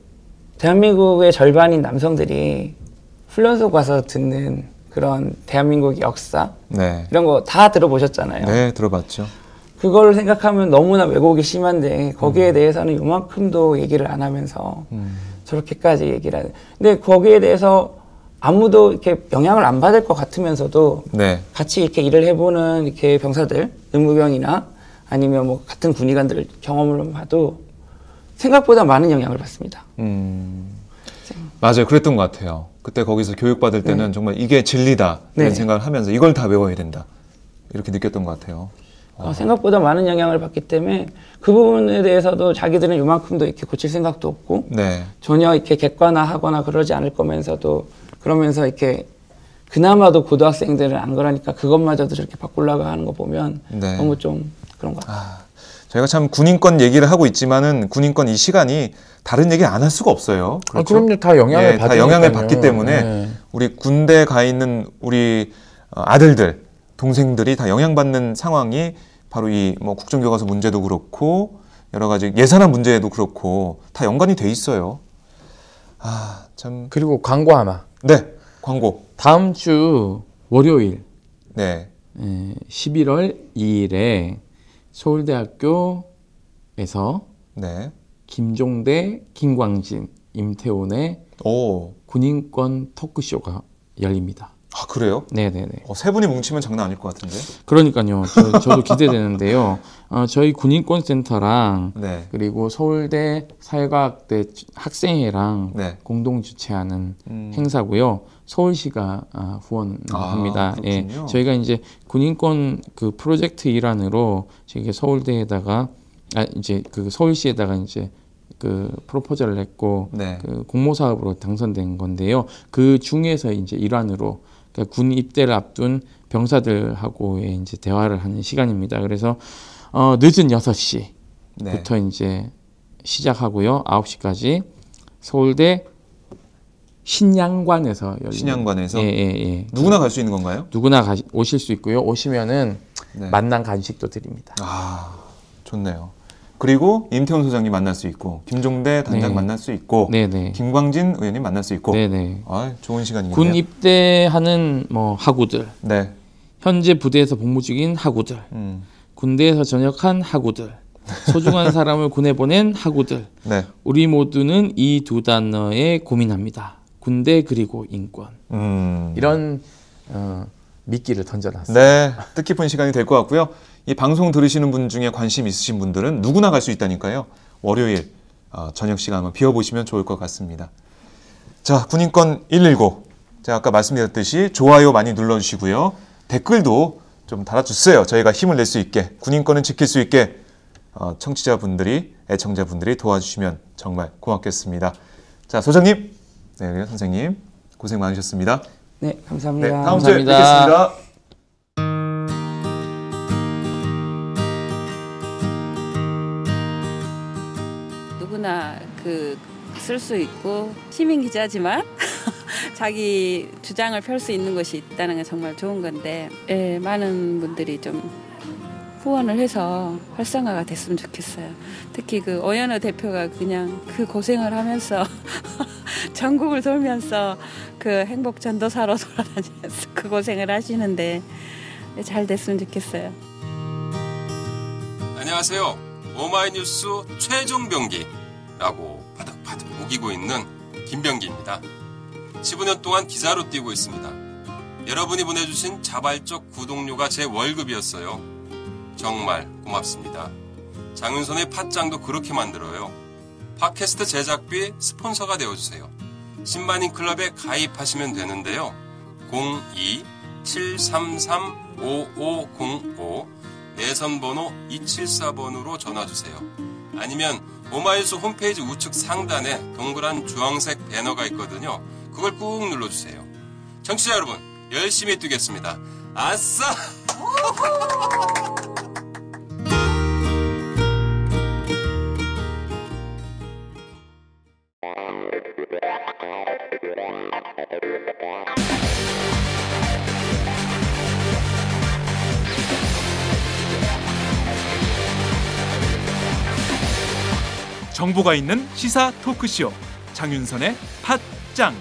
Speaker 6: 대한민국의 절반인 남성들이 훈련소 가서 듣는 그런 대한민국의 역사 네. 이런 거 다 들어보셨잖아요.
Speaker 1: 네, 들어봤죠.
Speaker 6: 그걸 생각하면 너무나 왜곡이 심한데 거기에 대해서는 요만큼도 얘기를 안 하면서 저렇게까지 얘기를 하는. 근데 거기에 대해서 아무도 이렇게 영향을 안 받을 것 같으면서도 네. 같이 이렇게 일을 해보는 이렇게 병사들, 의무병이나 아니면 뭐 같은 군의관들 경험을 봐도 생각보다 많은 영향을 받습니다.
Speaker 1: 맞아요. 그랬던 것 같아요. 그때 거기서 교육받을 때는 정말 이게 진리다 이런 생각을 하면서 이걸 다 외워야 된다 이렇게 느꼈던 것 같아요.
Speaker 6: 생각보다 많은 영향을 받기 때문에 그 부분에 대해서도 자기들은 요만큼도 이렇게 고칠 생각도 없고 전혀 이렇게 객관화하거나 그러지 않을 거면서도 그러면서 이렇게 그나마도 고등학생들은 안 그러니까 그것마저도 저렇게 바꾸려고 하는 거 보면 너무 좀 그런 것 같아요.
Speaker 1: 저희가 참 군인권 얘기를 하고 있지만은 군인권 이 시간이 다른 얘기 안 할 수가 없어요. 그렇죠?
Speaker 5: 그럼요. 다 영향을
Speaker 1: 다 영향을 받기 때문에 우리 군대 가 있는 우리 아들들, 동생들이 다 영향받는 상황이 바로 이 뭐 국정교과서 문제도 그렇고 여러 가지 예산안 문제도 그렇고 다 연관이 돼 있어요. 참.
Speaker 5: 그리고 광고 하나.
Speaker 1: 네, 광고.
Speaker 5: 다음 주 월요일 11월 2일에 서울대학교에서 김종대, 김광진, 임태훈의 군인권 토크쇼가 열립니다.
Speaker 1: 그래요?
Speaker 5: 네네네.
Speaker 1: 세 분이 뭉치면 장난 아닐 것 같은데?
Speaker 5: 그러니까요. 저도 기대되는데요. 저희 군인권센터랑 그리고 서울대 사회과학대 학생회랑 공동 주최하는 행사고요. 서울시가 후원합니다. 저희가 이제 군인권 그 프로젝트 일환으로 저희 서울대에다가 이제 그 서울시에다가 이제 그 프로포즈를 냈고 그 공모 사업으로 당선된 건데요. 그 중에서 이제 일환으로 그러니까 군 입대를 앞둔 병사들하고의 이제 대화를 하는 시간입니다. 그래서 늦은 6시부터 이제 시작하고요. 9시까지 서울대 신양관에서 열리는.
Speaker 1: 신양관에서? 누구나 갈 수 있는 건가요?
Speaker 5: 누구나 오실 수 있고요. 오시면은 만난 간식도 드립니다.
Speaker 1: 좋네요. 그리고 임태훈 소장님 만날 수 있고 김종대 단장 만날 수 있고 김광진 의원님 만날 수 있고 좋은 시간이네요.
Speaker 5: 군 입대하는 뭐 하구들, 현재 부대에서 복무 중인 하구들, 군대에서 전역한 하구들, 소중한 사람을 군에 보낸 하구들, 우리 모두는 이 두 단어에 고민합니다. 군대 그리고 인권. 이런 미끼를 던져놨습니다.
Speaker 1: 뜻깊은 시간이 될 것 같고요. 이 방송 들으시는 분 중에 관심 있으신 분들은 누구나 갈 수 있다니까요. 월요일 저녁 시간 한번 비워보시면 좋을 것 같습니다. 자, 군인권 119. 제가 아까 말씀드렸듯이 좋아요 많이 눌러주시고요. 댓글도 좀 달아주세요. 저희가 힘을 낼 수 있게, 군인권을 지킬 수 있게 청취자분들이, 애청자분들이 도와주시면 정말 고맙겠습니다. 자, 소장님, 선생님 고생 많으셨습니다.
Speaker 6: 네, 감사합니다.
Speaker 1: 다음 주에 뵙겠습니다.
Speaker 8: 누구나 쓸 수 있고 시민 기자지만 자기 주장을 펼 수 있는 것이 있다는 게 정말 좋은 건데 많은 분들이 좀 후원을 해서 활성화가 됐으면 좋겠어요. 특히 그 오연호 대표가 그냥 그 고생을 하면서 전국을 돌면서 그 행복 전도사로 돌아다니면서 그 고생을 하시는데 잘 됐으면 좋겠어요.
Speaker 9: 안녕하세요. 오마이뉴스 최종 병기라고 바득바득 우기고 있는 김병기입니다. 15년 동안 기자로 뛰고 있습니다. 여러분이 보내주신 자발적 구독료가 제 월급이었어요. 정말 고맙습니다. 장윤선의 팟짱도 그렇게 만들어요. 팟캐스트 제작비 스폰서가 되어주세요. 10만인 클럽에 가입하시면 되는데요. 02-733-5505 내선번호 274번으로 전화주세요. 아니면 오마이뉴스 홈페이지 우측 상단에 동그란 주황색 배너가 있거든요. 그걸 꾹 눌러주세요. 청취자 여러분, 열심히 뛰겠습니다. 아싸!
Speaker 7: 정보가 있는 시사 토크쇼 장윤선의 팟짱.